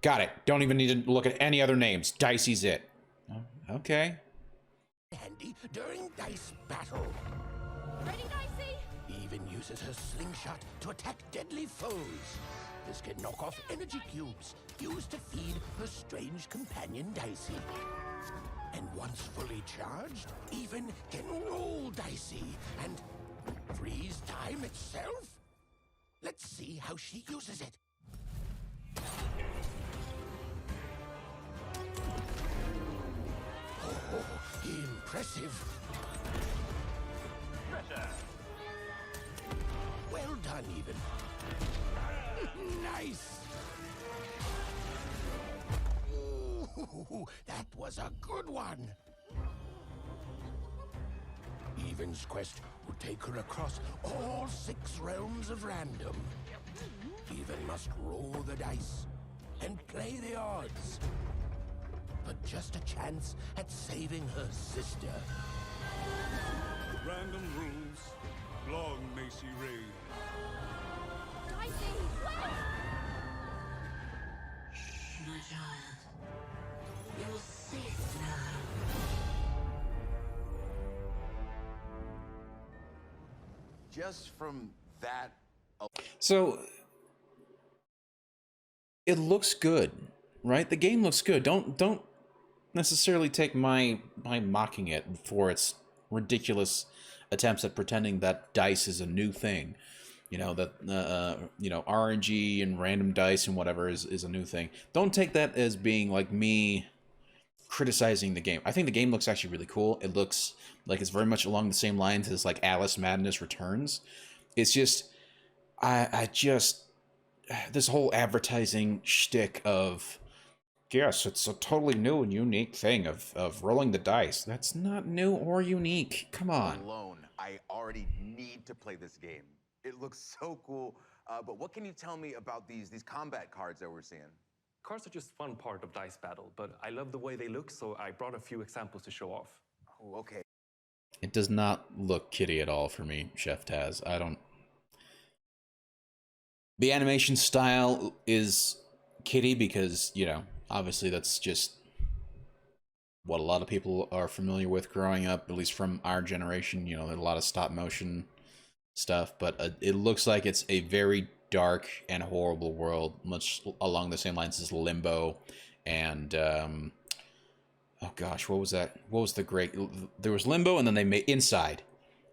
Got it. Don't even need to look at any other names. Dicey's it. Okay. Handy during dice battle. Ready, Dicey? Even uses her slingshot to attack deadly foes. This can knock off energy cubes used to feed her strange companion Dicey. And once fully charged, Even can roll Dicey and freeze time itself. Let's see how she uses it. Oh, impressive. Well done, Even. Nice. Ooh, that was a good one. Even's quest will take her across all 6 realms of random. even must roll the dice and play the odds. But just a chance at saving her sister. Random rules. Long may she reign. Dicey! My child, you're safe now. Just from that. So it looks good, right? The game looks good. Don't necessarily take my mocking it for its ridiculous attempts at pretending that dice is a new thing. You know, that you know, RNG and random dice and whatever is a new thing. Don't take that as being like me criticizing the game. I think the game looks actually really cool. It looks like it's very much along the same lines as like Alice Madness Returns. It's just I just this whole advertising shtick of, yes, it's a totally new and unique thing of rolling the dice. That's not new or unique. Come on. Alone, I already need to play this game. It looks so cool. But what can you tell me about these combat cards that we're seeing? Cards are just one part of Dice Battle, but I love the way they look, so I brought a few examples to show off. Oh, okay. It does not look kitty at all for me, Chef Taz. I don't... The animation style is kitty because, you know, obviously that's just what a lot of people are familiar with growing up, at least from our generation. You know, there's a lot of stop motion stuff, but it looks like it's a very dark and horrible world, much along the same lines as Limbo and oh gosh, what was that? What was the great? There was Limbo, and then they made Inside,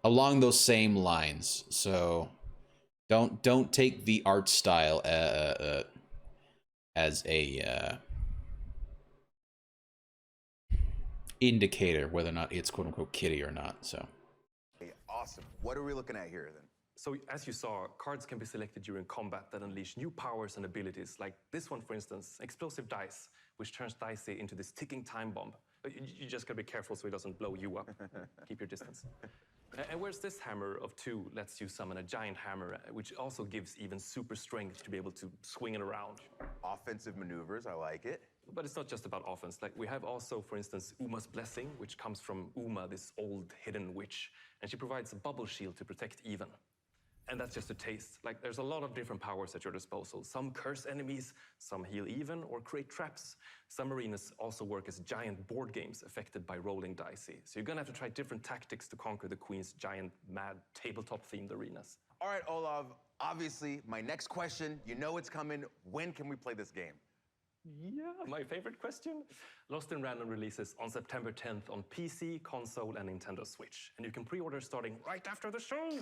along those same lines. So don't take the art style as a indicator whether or not it's quote unquote kitty or not. So Awesome. What are we looking at here then? So as you saw, cards can be selected during combat that unleash new powers and abilities, like this one, for instance, Explosive Dice, which turns Dicey into this ticking time bomb. You just gotta be careful so it doesn't blow you up. Keep your distance. And whereas this hammer of 2 lets you summon a giant hammer, which also gives even super strength to be able to swing it around. Offensive maneuvers, I like it. But it's not just about offense. Like we have also, for instance, Uma's Blessing, which comes from Uma, this old hidden witch, and she provides a bubble shield to protect even. And that's just a taste. Like there's a lot of different powers at your disposal. Some curse enemies, some heal even or create traps. Some arenas also work as giant board games affected by rolling dicey. So you're gonna have to try different tactics to conquer the Queen's giant, mad, tabletop-themed arenas. All right, Olav, obviously, my next question, you know it's coming. When can we play this game? Yeah, my favorite question. Lost in Random releases on September 10th on PC, console, and Nintendo Switch. And you can pre-order starting right after the show.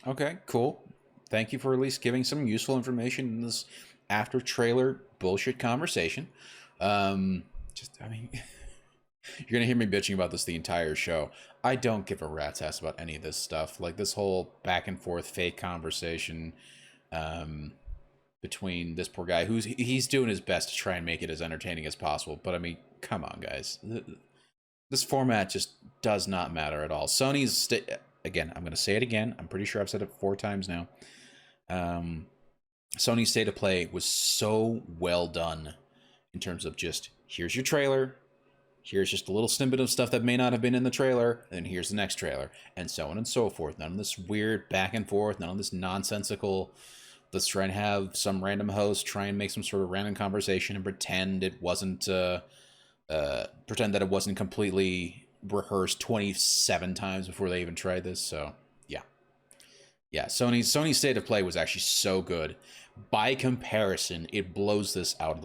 okay, cool. Thank you for at least giving some useful information in this after trailer bullshit conversation. I mean, you're gonna hear me bitching about this the entire show. I don't give a rat's ass about any of this stuff. Like this whole back and forth fake conversation between this poor guy he's doing his best to try and make it as entertaining as possible. But I mean, come on, guys. This format just does not matter at all. Sony's again, I'm going to say it again. I'm pretty sure I've said it 4 times now. Sony's State of Play was so well done in terms of just, here's your trailer, here's just a little snippet of stuff that may not have been in the trailer, and here's the next trailer, and so on and so forth. None of this weird back and forth, none of this nonsensical, let's try and have some random host try and make some sort of random conversation and pretend it wasn't, pretend that it wasn't completely rehearsed 27 times before they even tried this. So yeah, Sony's State of Play was actually so good. By comparison, it blows this out of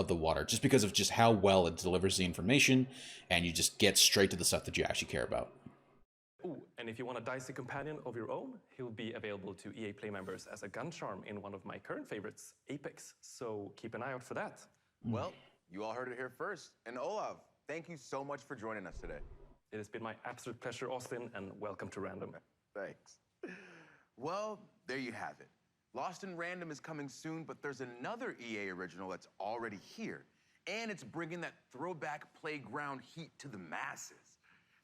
the water just because of just how well it delivers the information, and you just get straight to the stuff that you actually care about. Ooh, and if you want a dicey companion of your own, he'll be available to EA Play members as a gun charm in one of my current favorites, Apex. So keep an eye out for that. Well, you all heard it here first. And Olav, thank you so much for joining us today. It has been my absolute pleasure, Austin, and welcome to Random. Thanks. Well, there you have it. Lost in Random is coming soon, but there's another EA original that's already here. And it's bringing that throwback playground heat to the masses.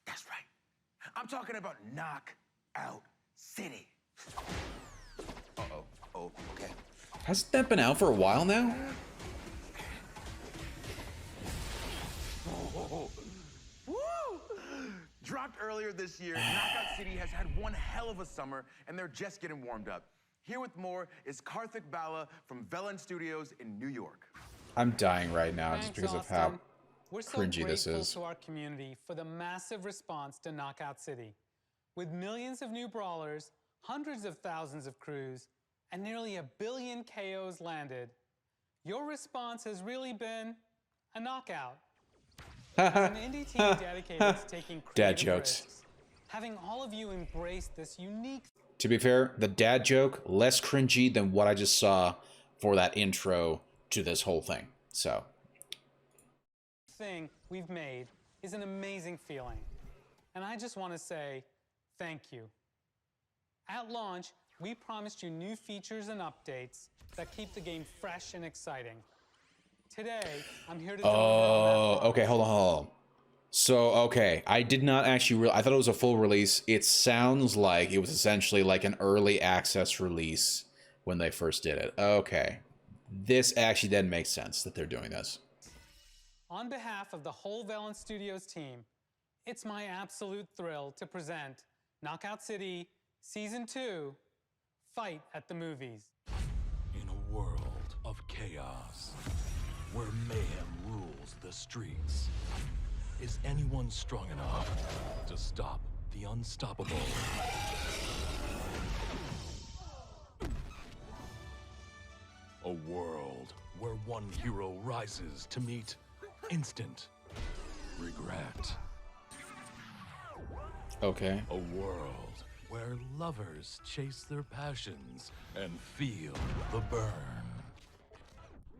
That's right. I'm talking about Knockout City. Uh-oh. hope, okay? Hasn't that been out for a while now? Woo! Dropped earlier this year, Knockout City has had one hell of a summer, and they're just getting warmed up. Here with more is Karthik Bala from Velan Studios in New York. I'm dying right now just Thanks, because of Austin. how We're so cringy this grateful is. to our community for the massive response to Knockout City. With millions of new brawlers, hundreds of thousands of crews, and nearly 1 billion KOs landed, your response has really been a knockout. As an indie team dedicated to taking Dad creative jokes. risks, having all of you embrace this unique To be fair, the dad joke, less cringy than what I just saw for that intro to this whole thing. So, thing we've made is an amazing feeling. And I just want to say thank you. At launch, we promised you new features and updates that keep the game fresh and exciting. Today, I'm here to deliver on that. okay, hold on. So, okay, I did not actually I thought it was a full release. It sounds like it was essentially like an early access release when they first did it. Okay. This actually then makes sense that they're doing this. On behalf of the whole Velan Studios team, it's my absolute thrill to present Knockout City Season 2, Fight at the Movies. In a world of chaos, where mayhem rules the streets, is anyone strong enough to stop the unstoppable? A world where one hero rises to meet instant regret. Okay. A world where lovers chase their passions and feel the burn.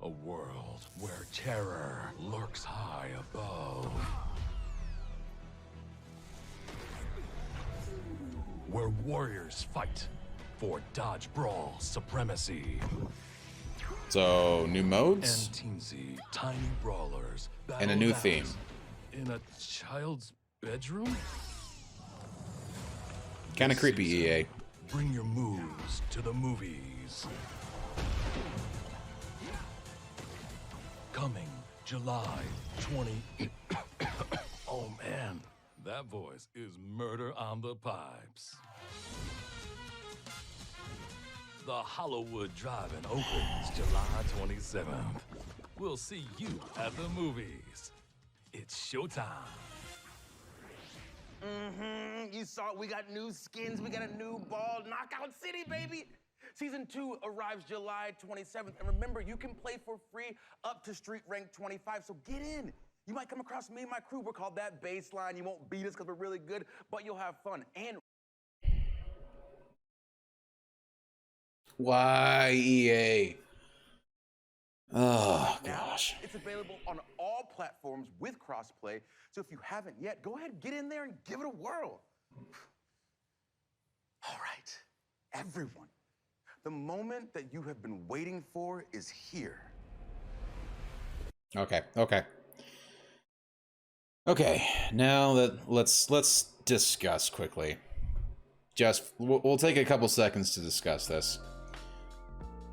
A world where terror lurks high above. Where warriors fight for dodge brawl supremacy. So, new modes? And teensy, tiny brawlers And a new theme. in a child's bedroom? Kind of creepy, EA. Bring your moves to the movies. Coming July 20. Oh man, that voice is murder on the pipes. The Hollywood Drive-In opens July 27th. We'll see you at the movies. It's showtime. You saw it. We got new skins. We got a new ball. Knockout City, baby. Season 2 arrives July 27th. And remember, you can play for free up to street rank 25. So get in. You might come across me and my crew. We're called That Baseline. You won't beat us because we're really good, but you'll have fun. And Why, EA? Oh, gosh. it's available on all platforms with crossplay. So if you haven't yet, go ahead, get in there and give it a whirl. All right, everyone. The moment that you have been waiting for is here. Okay, okay. Okay, now that let's discuss quickly. Just we'll take a couple seconds to discuss this.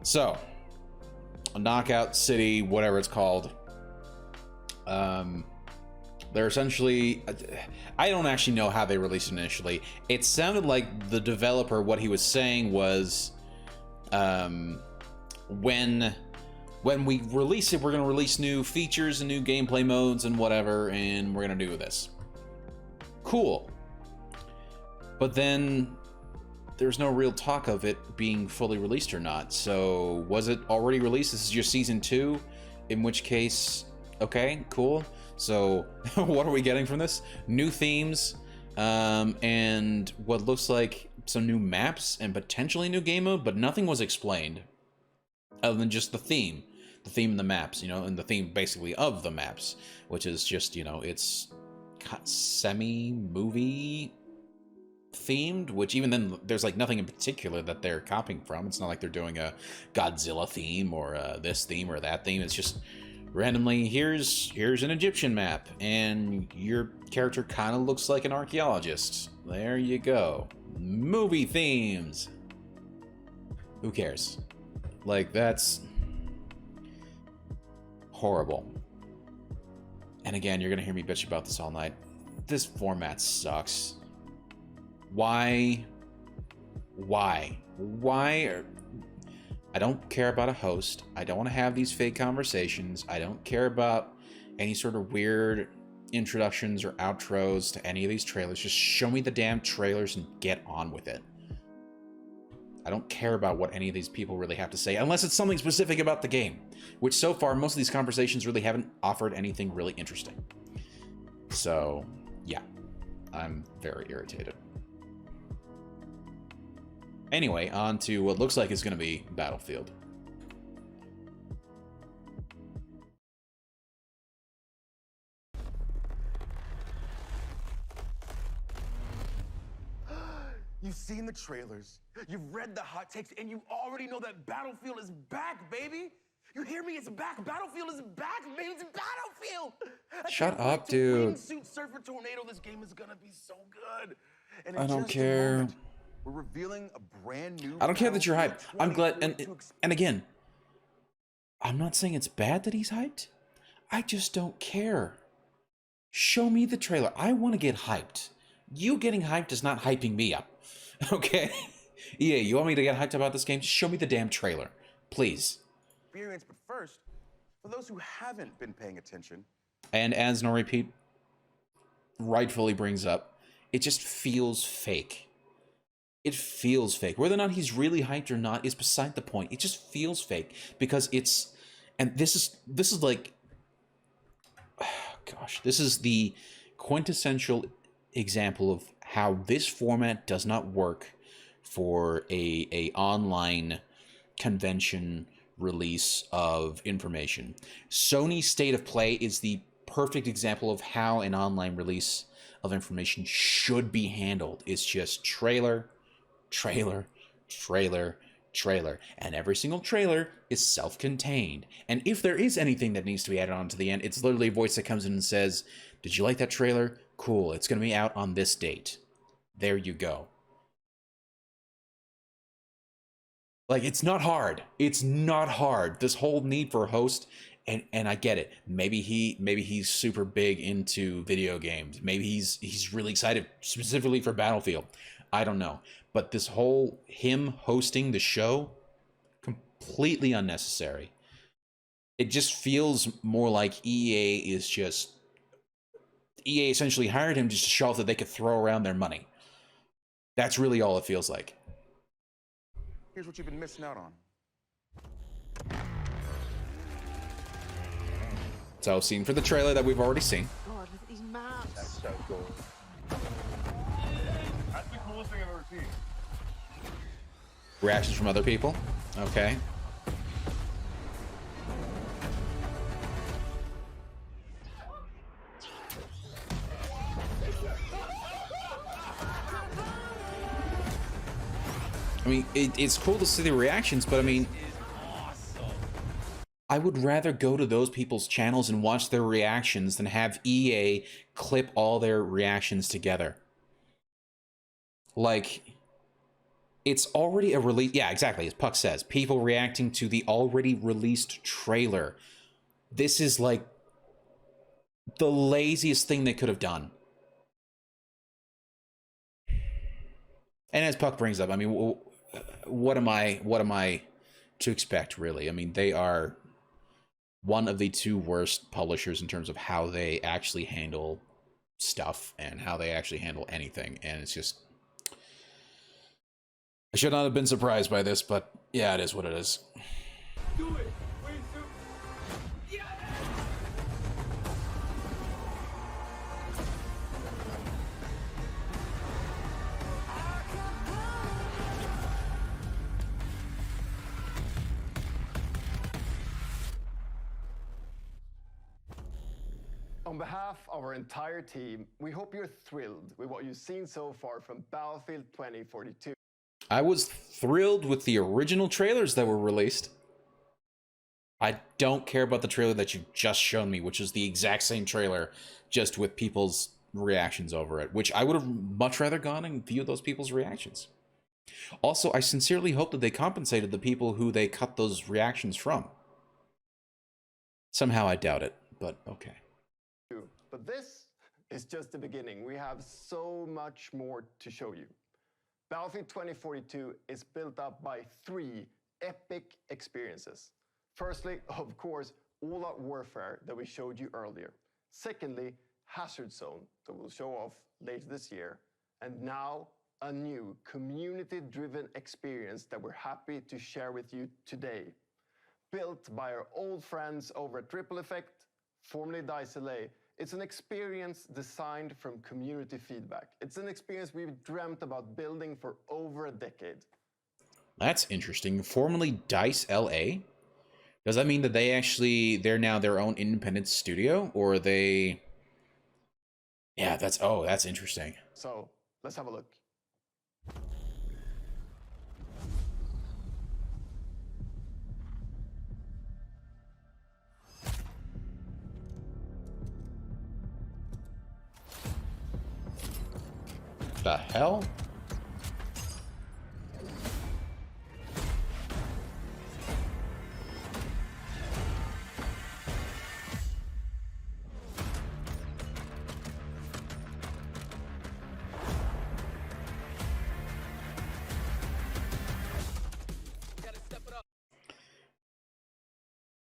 So, Knockout City, whatever it's called. They're essentially, I don't actually know how they released it initially. It sounded like the developer, what he was saying was, when we release it, we're going to release new features and new gameplay modes and whatever, and we're going to do this. Cool. But then there's no real talk of it being fully released or not. So was it already released? This is your season 2, in which case, okay, cool. So what are we getting from this? New themes, and what looks like some new maps and potentially new game mode, but nothing was explained other than just the theme and the maps, you know, and the theme basically of the maps, which is just, you know, it's semi-movie themed, which even then there's like nothing in particular that they're copying from. It's not like they're doing a Godzilla theme or this theme or that theme. It's just randomly here's an Egyptian map and your character kind of looks like an archaeologist. There you go. Movie themes. Who cares? Like, that's horrible. And again, you're gonna hear me bitch about this all night. This format sucks. Why? I don't care about a host. I don't want to have these fake conversations. I don't care about any sort of weird introductions or outros to any of these trailers. Just show me the damn trailers and get on with it. I don't care about what any of these people really have to say, unless it's something specific about the game, which so far, most of these conversations really haven't offered anything really interesting. So, yeah, I'm very irritated. Anyway, on to what looks like is going to be Battlefield. You've seen the trailers, you've read the hot takes, and you already know that Battlefield is back, baby! You hear me? It's back! Battlefield is back, baby! It's Battlefield! Shut up, dude. Wingsuit Surfer Tornado, this game is gonna be so good! And I don't care. We're revealing a brand new... I don't care that you're hyped. I'm glad, and again, I'm not saying it's bad that he's hyped. I just don't care. Show me the trailer. I want to get hyped. You getting hyped is not hyping me up. Okay? Yeah, you want me to get hyped about this game? Just show me the damn trailer. Please. Experience, but first, for those who haven't been paying attention... And as No Repeat rightfully brings up, it just feels fake. It feels fake. Whether or not he's really hyped or not is beside the point. It just feels fake because it's... And this is like... Gosh, this is the quintessential example of how this format does not work for a online convention release of information. Sony's State of Play is the perfect example of how an online release of information should be handled. It's just trailer, trailer, trailer, trailer, and every single trailer is self-contained. And if there is anything that needs to be added on to the end, it's literally a voice that comes in and says, "Did you like that trailer? Cool, it's going to be out on this date." There you go. Like, it's not hard. It's not hard. This whole need for a host, and I get it. Maybe he's super big into video games. Maybe he's really excited specifically for Battlefield. I don't know. But this whole him hosting the show, completely unnecessary. It just feels more like EA essentially hired him just to show off that they could throw around their money. That's really all it feels like. Here's what you've been missing out on. So, scene for the trailer that we've already seen. God, look at these maps. That's so cool. That's the coolest thing I've ever seen. Reactions from other people. Okay. I mean, it's cool to see the reactions, but I mean, I would rather go to those people's channels and watch their reactions than have EA clip all their reactions together. Like, it's already a release. Yeah, exactly. As Puck says, people reacting to the already released trailer. This is like the laziest thing they could have done. And as Puck brings up, I mean, what am I to expect, really? I mean, they are one of the two worst publishers in terms of how they actually handle stuff and how they actually handle anything. And it's just, I should not have been surprised by this, but yeah, it is what it is. Do it! On behalf of our entire team, we hope you're thrilled with what you've seen so far from Battlefield 2042. I was thrilled with the original trailers that were released. I don't care about the trailer that you've just shown me, which is the exact same trailer, just with people's reactions over it, which I would have much rather gone and viewed those people's reactions. Also, I sincerely hope that they compensated the people who they cut those reactions from. Somehow I doubt it, but okay. But this is just the beginning. We have so much more to show you. Battlefield 2042 is built up by 3 epic experiences. Firstly, of course, all-out warfare that we showed you earlier. Secondly, Hazard Zone that we'll show off later this year. And now, a new community-driven experience that we're happy to share with you today. Built by our old friends over at Triple Effect, formerly DICE LA. It's an experience designed from community feedback. It's an experience we've dreamt about building for over a decade. That's interesting. Formerly DICE LA? Does that mean that they're now their own independent studio? Or are they... Yeah, that's interesting. So, let's have a look. The hell?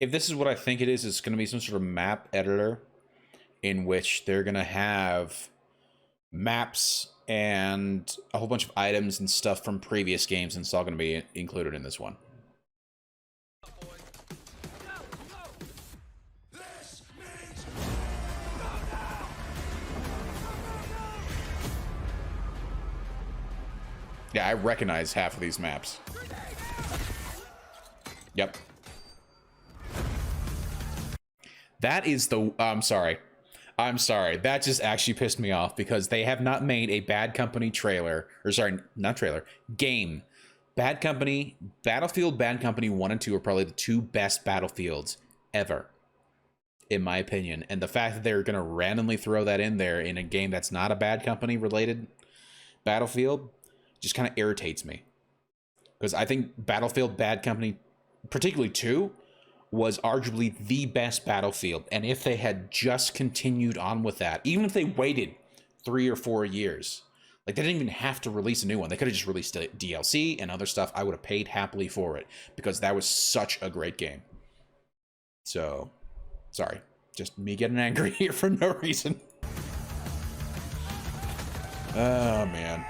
If this is what I think it is, it's going to be some sort of map editor in which they're going to have maps and a whole bunch of items and stuff from previous games, and it's all going to be included in this one. Yeah, I recognize half of these maps. Yep. That is the... I'm sorry. That just actually pissed me off because they have not made a Bad Company trailer. Or sorry, not trailer. Game. Bad Company, Battlefield Bad Company 1 and 2 are probably the 2 best Battlefields ever. In my opinion. And the fact that they're going to randomly throw that in there in a game that's not a Bad Company related Battlefield just kind of irritates me. Because I think Battlefield Bad Company, particularly 2, was arguably the best Battlefield. And if they had just continued on with that, even if they waited 3 or 4 years, like they didn't even have to release a new one. They could have just released a DLC and other stuff. I would have paid happily for it because that was such a great game. So, sorry. Just me getting angry here for no reason. Oh, man.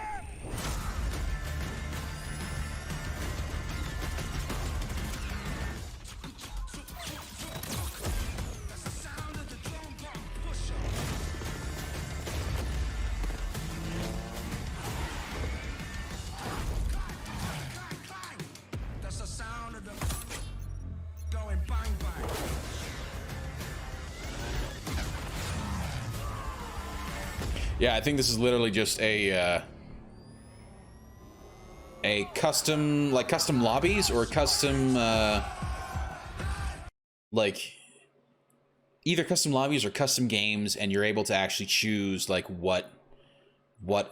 Yeah, I think this is literally just a custom, like custom lobbies or custom, like either custom lobbies or custom games, and you're able to actually choose like what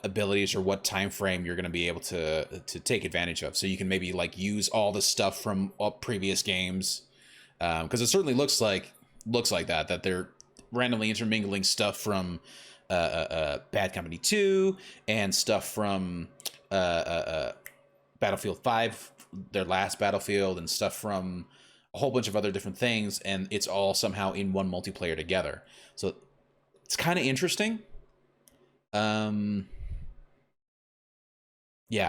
abilities or what time frame you're going to be able to take advantage of. So you can maybe like use all the stuff from previous games, because it certainly looks like that they're randomly intermingling stuff from Bad Company 2 and stuff from Battlefield 5, their last Battlefield, and stuff from a whole bunch of other different things, and it's all somehow in one multiplayer together. So it's kind of interesting. Yeah,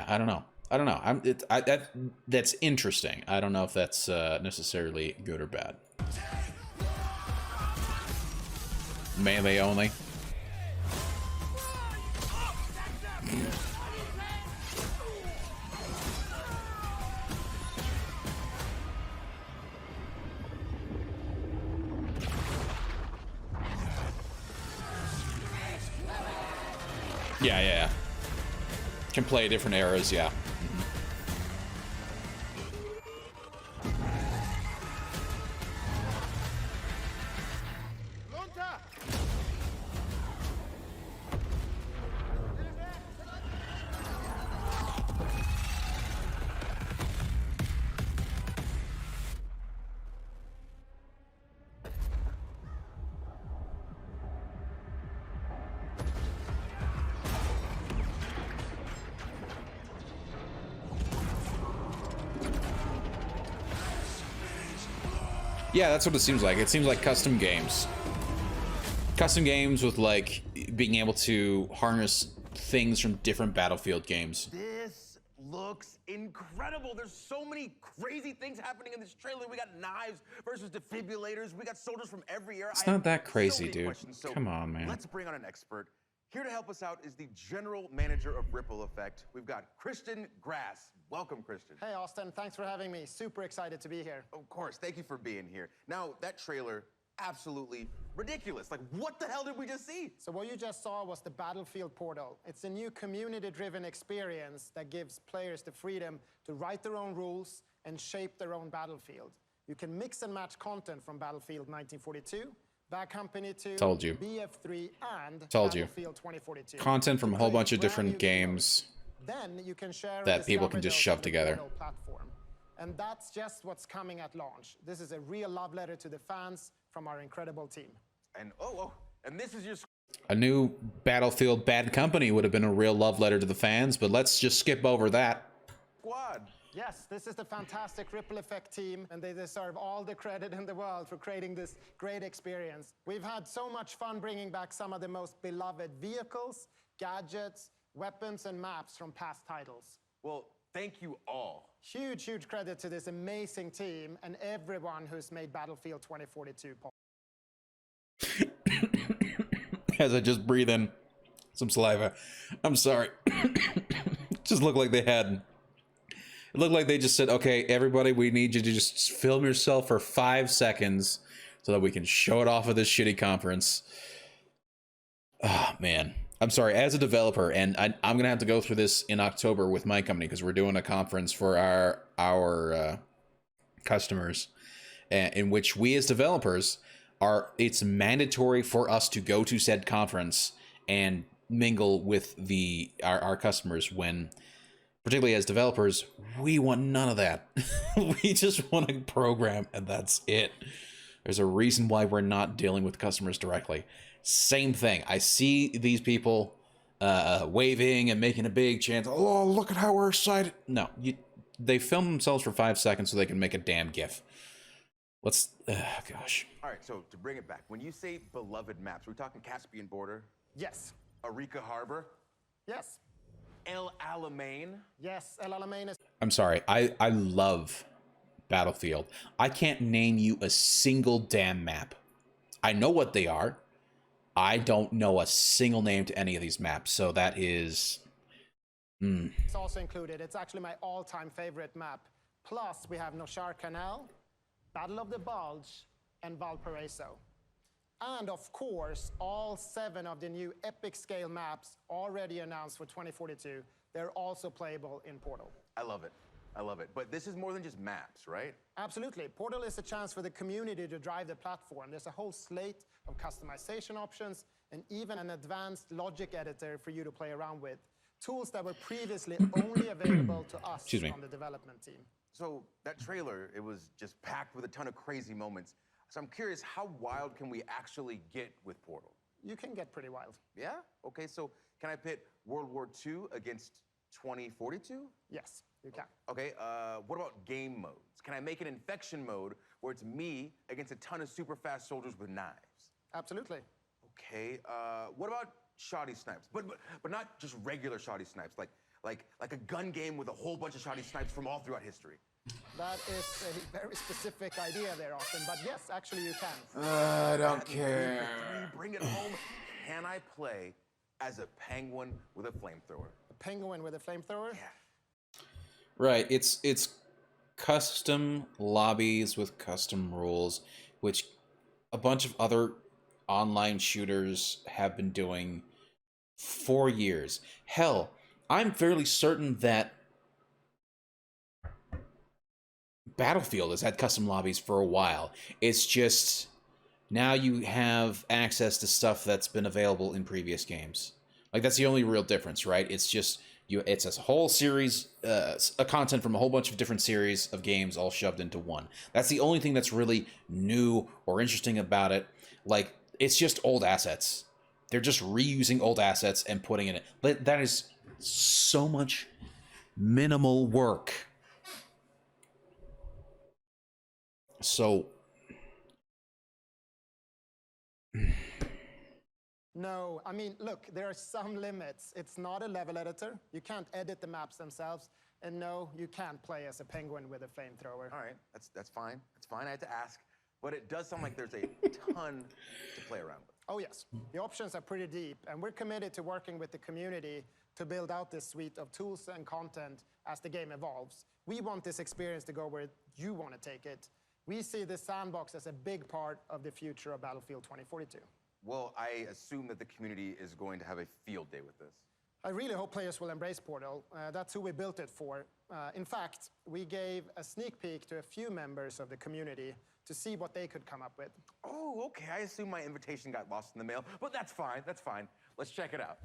I don't know. That's interesting. I don't know if that's necessarily good or bad. Melee only. Yeah. Can play different eras, yeah. Yeah, that's what it seems like. It seems like custom games. Custom games with, like, being able to harness things from different Battlefield games. This looks incredible. There's so many crazy things happening in this trailer. We got knives versus defibrillators. We got soldiers from every era. It's not that crazy, so many dude. questions. So Come on, man. Let's bring on an expert. Here to help us out is the general manager of Ripple Effect. We've got Christian Grass. Welcome, Christian. Hey, Austin. Thanks for having me. Super excited to be here. Of course. Thank you for being here. Now, that trailer, absolutely ridiculous. Like, what the hell did we just see? So what you just saw was the Battlefield Portal. It's a new community-driven experience that gives players the freedom to write their own rules and shape their own battlefield. You can mix and match content from Battlefield 1942, Bad Company 2, Told you. BF3, and Told you. Battlefield 2042. Content from a whole bunch of different games Then you can share that people can just shove together. Platform. And that's just what's coming at launch. This is a real love letter to the fans from our incredible team. And and this is your A new Battlefield Bad Company would have been a real love letter to the fans, but let's just skip over that. squad. Yes, this is the fantastic Ripple Effect team, and they deserve all the credit in the world for creating this great experience. We've had so much fun bringing back some of the most beloved vehicles, gadgets, weapons, and maps from past titles. Well, thank you all. Huge, huge credit to this amazing team and everyone who's made Battlefield 2042 possible. As I just breathe in some saliva. I'm sorry. Just looked like they had... It looked like they just said, okay, everybody, we need you to just film yourself for 5 seconds so that we can show it off at this shitty conference. Oh, man. I'm sorry, as a developer, and I'm going to have to go through this in October with my company because we're doing a conference for our customers in which we as developers it's mandatory for us to go to said conference and mingle with our customers when... Particularly as developers, we want none of that. We just want to program, and that's it. There's a reason why we're not dealing with customers directly. Same thing. I see these people waving and making a big chant. Oh, look at how we're excited. No, they film themselves for 5 seconds so they can make a damn GIF. Let's... gosh. All right, so to bring it back, when you say beloved maps, we're talking Caspian Border? Yes. Arica Harbor? Yes. El Alamein? Yes, El Alamein is... I'm sorry. I love Battlefield. I can't name you a single damn map. I know what they are. I don't know a single name to any of these maps, so that is... It's also included. It's actually my all-time favorite map. Plus, we have Noshar Canal, Battle of the Bulge, and Valparaiso. And of course, all 7 of the new epic scale maps already announced for 2042, they're also playable in Portal. I love it. I love it. But this is more than just maps, right? Absolutely. Portal is a chance for the community to drive the platform. There's a whole slate of customization options and even an advanced logic editor for you to play around with. Tools that were previously only available to us on the development team. So that trailer, it was just packed with a ton of crazy moments. So I'm curious, how wild can we actually get with Portal? You can get pretty wild. Yeah? Okay, so can I pit World War II against 2042? Yes, you can. Okay, what about game modes? Can I make an infection mode where it's me against a ton of super fast soldiers with knives? Absolutely. Okay, what about shoddy snipes? But not just regular shoddy snipes, like a gun game with a whole bunch of shoddy snipes from all throughout history. That is a very specific idea there, Austin, but yes, actually you can. I don't care. Bring it home. Can I play as a penguin with a flamethrower? A penguin with a flamethrower? Yeah. Right, it's custom lobbies with custom rules, which a bunch of other online shooters have been doing for years. Hell, I'm fairly certain that Battlefield has had custom lobbies for a while. It's just now you have access to stuff that's been available in previous games. Like, that's the only real difference, right? It's just it's a whole series, a content from a whole bunch of different series of games all shoved into one. That's the only thing that's really new or interesting about it. Like, it's just old assets. They're just reusing old assets and putting in it. But that is so much minimal work. So, No, I mean, look, there are some limits. It's not a level editor. You can't edit the maps themselves. And no, you can't play as a penguin with a flamethrower. All right, that's fine. That's fine. I had to ask. But it does sound like there's a ton to play around with. Oh, yes. The options are pretty deep, and we're committed to working with the community to build out this suite of tools and content as the game evolves. We want this experience to go where you want to take it. We see this sandbox as a big part of the future of Battlefield 2042. Well, I assume that the community is going to have a field day with this. I really hope players will embrace Portal. That's who we built it for. In fact, we gave a sneak peek to a few members of the community to see what they could come up with. Oh, okay. I assume my invitation got lost in the mail, but that's fine. That's fine. Let's check it out.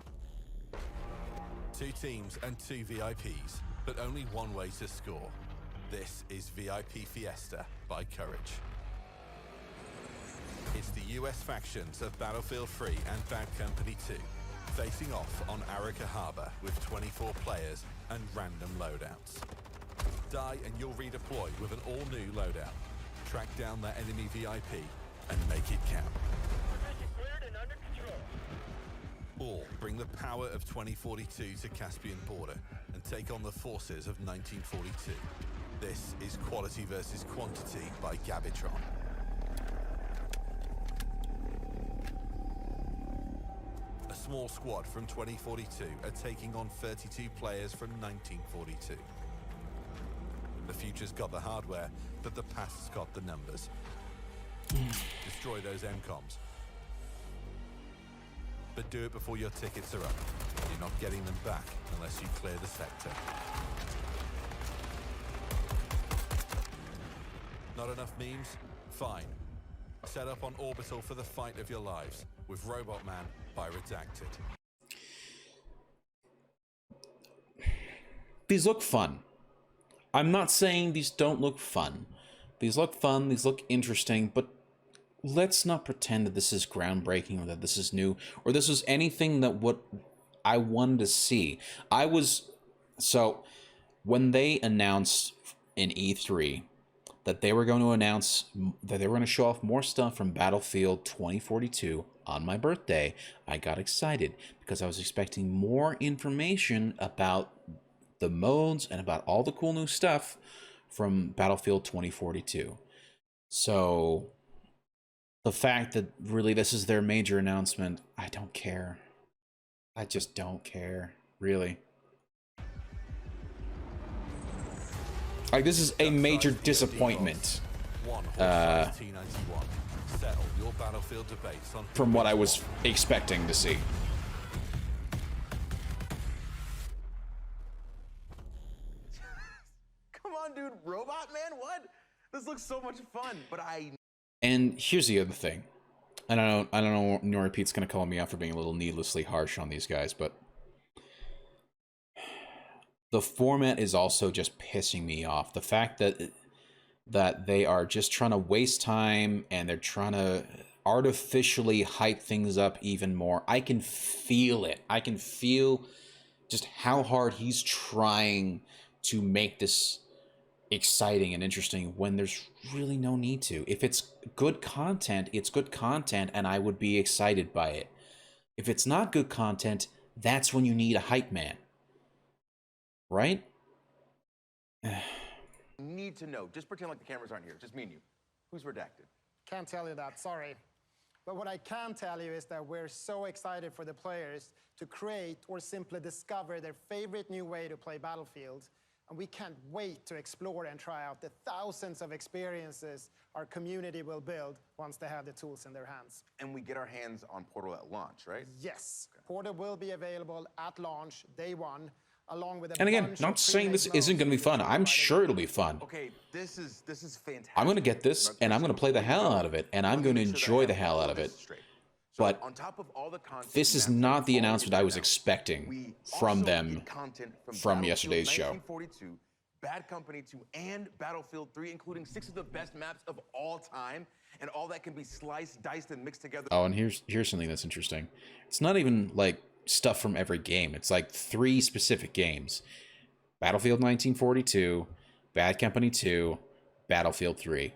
2 teams and 2 VIPs, but only one way to score. This is VIP Fiesta by Courage. It's the US factions of Battlefield 3 and Bad Company 2, facing off on Arica Harbor with 24 players and random loadouts. Die and you'll redeploy with an all-new loadout. Track down that enemy VIP and make it count. Or bring the power of 2042 to Caspian border and take on the forces of 1942. This is Quality versus Quantity by Gabitron. A small squad from 2042 are taking on 32 players from 1942. The future's got the hardware, but the past's got the numbers. Destroy those MCOMs. But do it before your tickets are up. You're not getting them back unless you clear the sector. Not enough memes? Fine. Set up on Orbital for the fight of your lives with Robot Man by Redacted. These look fun. I'm not saying these don't look fun. These look fun, these look interesting, but let's not pretend that this is groundbreaking or that this is new or this is anything that what I wanted to see. So when they announced in E3 that they were going to announce that they were going to show off more stuff from Battlefield 2042 on my birthday, I got excited because I was expecting more information about the modes and about all the cool new stuff from Battlefield 2042. So the fact that really this is their major announcement, I don't care. I just don't care, really. Like, this is a major disappointment from what I was expecting to see. Come on, dude. Robot Man? What? This looks so much fun, but And here's the other thing. And I don't know, Nori Pete's gonna call me out for being a little needlessly harsh on these guys, but the format is also just pissing me off. The fact that they are just trying to waste time and they're trying to artificially hype things up even more. I can feel it. I can feel just how hard he's trying to make this exciting and interesting when there's really no need to. If it's good content, it's good content, and I would be excited by it. If it's not good content, that's when you need a hype man. Right? need to know. Just pretend like the cameras aren't here. Just me and you. Who's redacted? Can't tell you that, sorry. But what I can tell you is that we're so excited for the players to create or simply discover their favorite new way to play Battlefield. And we can't wait to explore and try out the thousands of experiences our community will build once they have the tools in their hands. And we get our hands on Portal at launch, right? Yes. Okay. Portal will be available at launch, day one, along with a And again, not saying this isn't going to be fun. I'm sure it'll be fun. Okay, this is fantastic. I'm going to get this, and I'm going to play the hell out of it, and I'm going to enjoy the hell out of it. But on top of all the content, this is not the announcement I was expecting from them from yesterday's show. 1942, Bad Company 2, and Battlefield 3, including 6 of the best maps of all time, and all that can be sliced, diced, and mixed together. Oh, and here's something that's interesting. It's not even like stuff from every game. It's like 3 specific games: Battlefield 1942, Bad Company 2, Battlefield 3.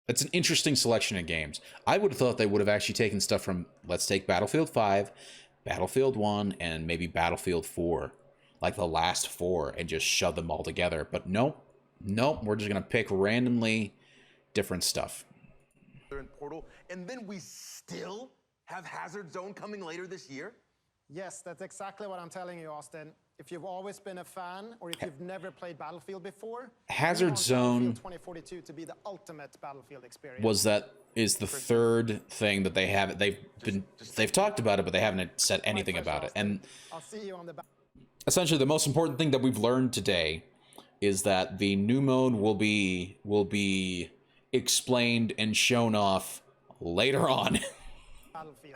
It's an interesting selection of games. I would have thought they would have actually taken stuff from, let's take Battlefield 5, Battlefield 1, and maybe Battlefield 4, like the last 4, and just shove them all together. But nope, we're just going to pick randomly different stuff. In Portal, and then we still have Hazard Zone coming later this year? Yes, that's exactly what I'm telling you, Austin. If you've always been a fan, or if you've never played Battlefield before, Hazard Zone Battlefield 2042 to be the ultimate Battlefield experience. is the third thing that they have. They've talked about it, but they haven't said anything about it. And I'll see you on the essentially, the most important thing that we've learned today is that the new mode will be explained and shown off later on. Battlefield.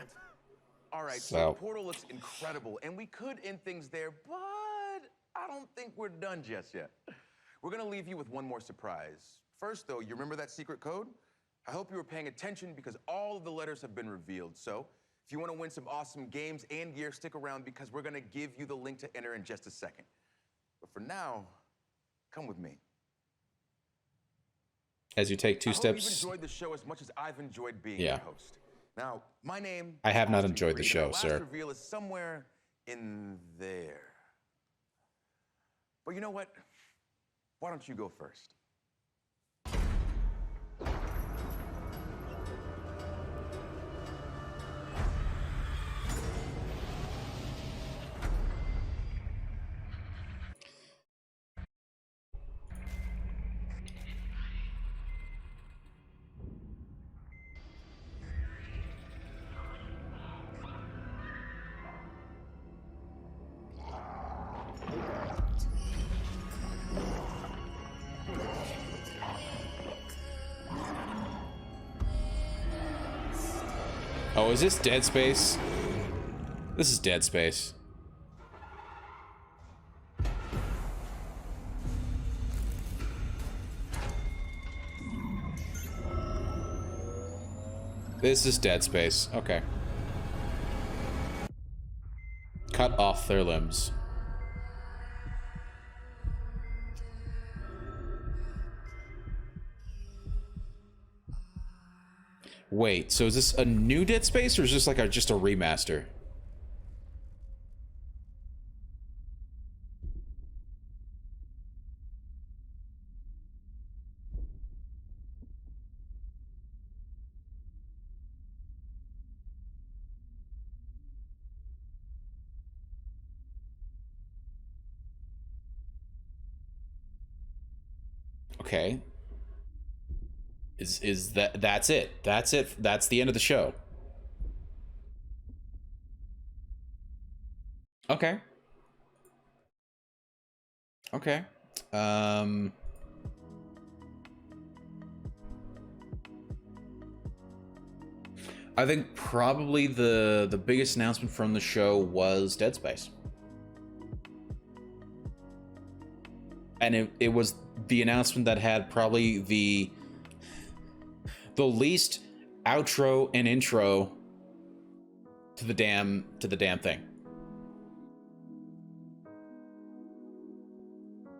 All right, so Portal looks incredible, and we could end things there, but I don't think we're done just yet. We're gonna leave you with one more surprise. First, though, you remember that secret code? I hope you were paying attention because all of the letters have been revealed. So if you want to win some awesome games and gear, stick around because we're gonna give you the link to enter in just a second. But for now, come with me. As you take 2 I hope steps. you've enjoyed the show as much as I've enjoyed being Yeah. your host. Now, my name. I have not Austin enjoyed the Creed, show, and our sir. last reveal is somewhere in there. But you know what? Why don't you go first? Oh, is this Dead Space? This is Dead Space. This is Dead Space. Okay. Cut off their limbs. Wait, so is this a new Dead Space or is this like just a remaster? Okay. Is that's it? That's it. That's the end of the show. Okay. Okay. I think probably the biggest announcement from the show was Dead Space. And it was the announcement that had probably the least outro and intro to the damn thing.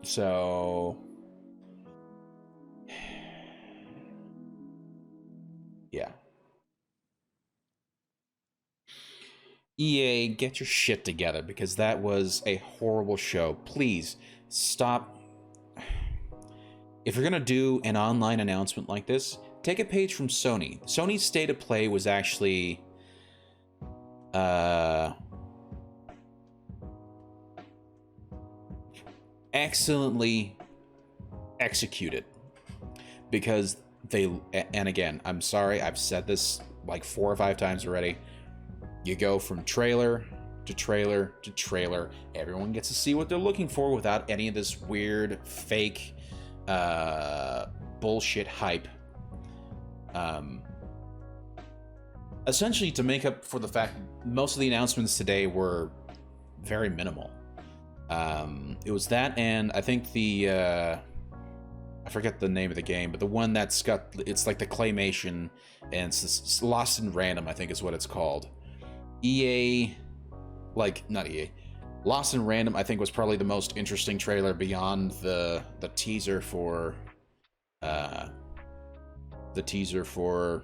So yeah. EA, get your shit together because that was a horrible show. Please stop. If you're gonna do an online announcement like this, take a page from Sony. Sony's State of Play was actually excellently executed because they, and again, I'm sorry, I've said this like 4 or 5 times already. You go from trailer to trailer to trailer. Everyone gets to see what they're looking for without any of this weird fake bullshit hype. Essentially to make up for the fact most of the announcements today were very minimal. It was that, and I think the I forget the name of the game, but the one that's got, it's like the claymation and it's Lost in Random, I think is what it's called. EA, like not EA, Lost in Random I think was probably the most interesting trailer beyond the teaser for the the teaser for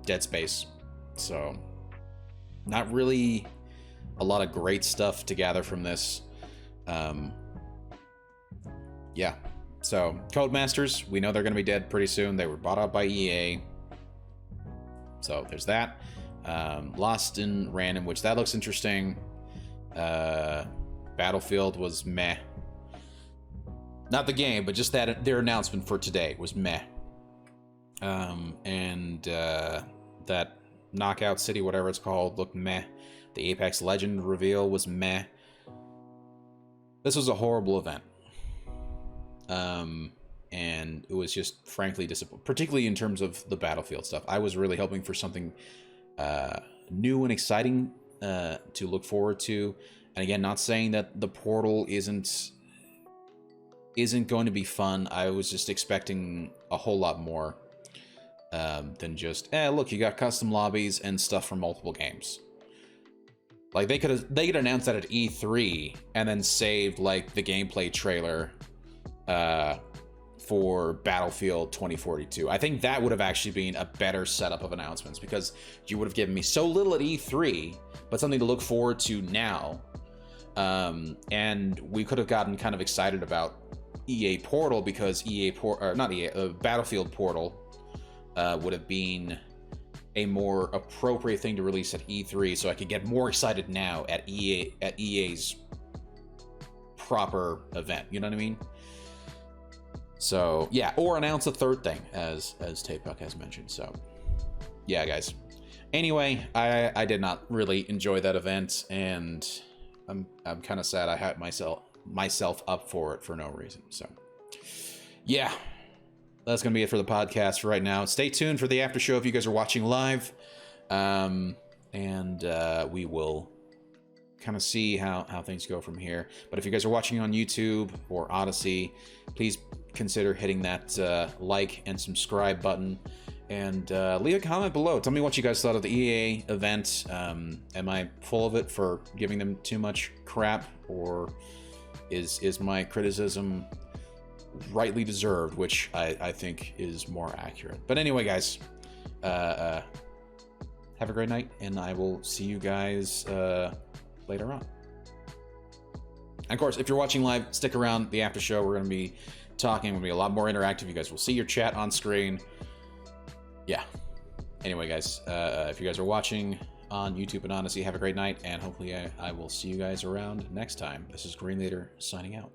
Dead Space. So, not really a lot of great stuff to gather from this. Yeah. So, Codemasters, we know they're going to be dead pretty soon. They were bought out by EA. So, there's that. Lost in Random, which that looks interesting. Battlefield was meh. Not the game, but just that their announcement for today was meh. That Knockout City, whatever it's called, looked meh. The Apex Legend reveal was meh. This was a horrible event. And it was just frankly disappointing, particularly in terms of the Battlefield stuff. I was really hoping for something new and exciting to look forward to. And again, not saying that the Portal isn't going to be fun. I was just expecting a whole lot more than just, look, you got custom lobbies and stuff from multiple games. Like they could announce that at E3 and then saved like the gameplay trailer for Battlefield 2042. I think that would have actually been a better setup of announcements, because you would have given me so little at E3, but something to look forward to now. And we could have gotten kind of excited about EA Portal, because Battlefield Portal would have been a more appropriate thing to release at E3, so I could get more excited now at EA's proper event. You know what I mean? So yeah, or announce a third thing, as Tapebuck has mentioned. So yeah, guys. Anyway, I did not really enjoy that event, and I'm kind of sad I had myself up for it for no reason. So yeah, that's gonna be it for the podcast for right now. Stay tuned for the after show if you guys are watching live, and we will kind of see how things go from here. But if you guys are watching on YouTube or Odyssey, please consider hitting that like and subscribe button, and leave a comment below. Tell me what you guys thought of the EA event. Am I full of it for giving them too much crap, or is my criticism rightly deserved, which I think is more accurate? But anyway, guys, have a great night, and I will see you guys later on. And of course, if you're watching live, stick around. The after show, we're going to be talking. We're going to be a lot more interactive. You guys will see your chat on screen. Yeah. Anyway, guys, if you guys are watching on YouTube and Odyssey, have a great night, and hopefully I will see you guys around next time. This is Green Leader signing out.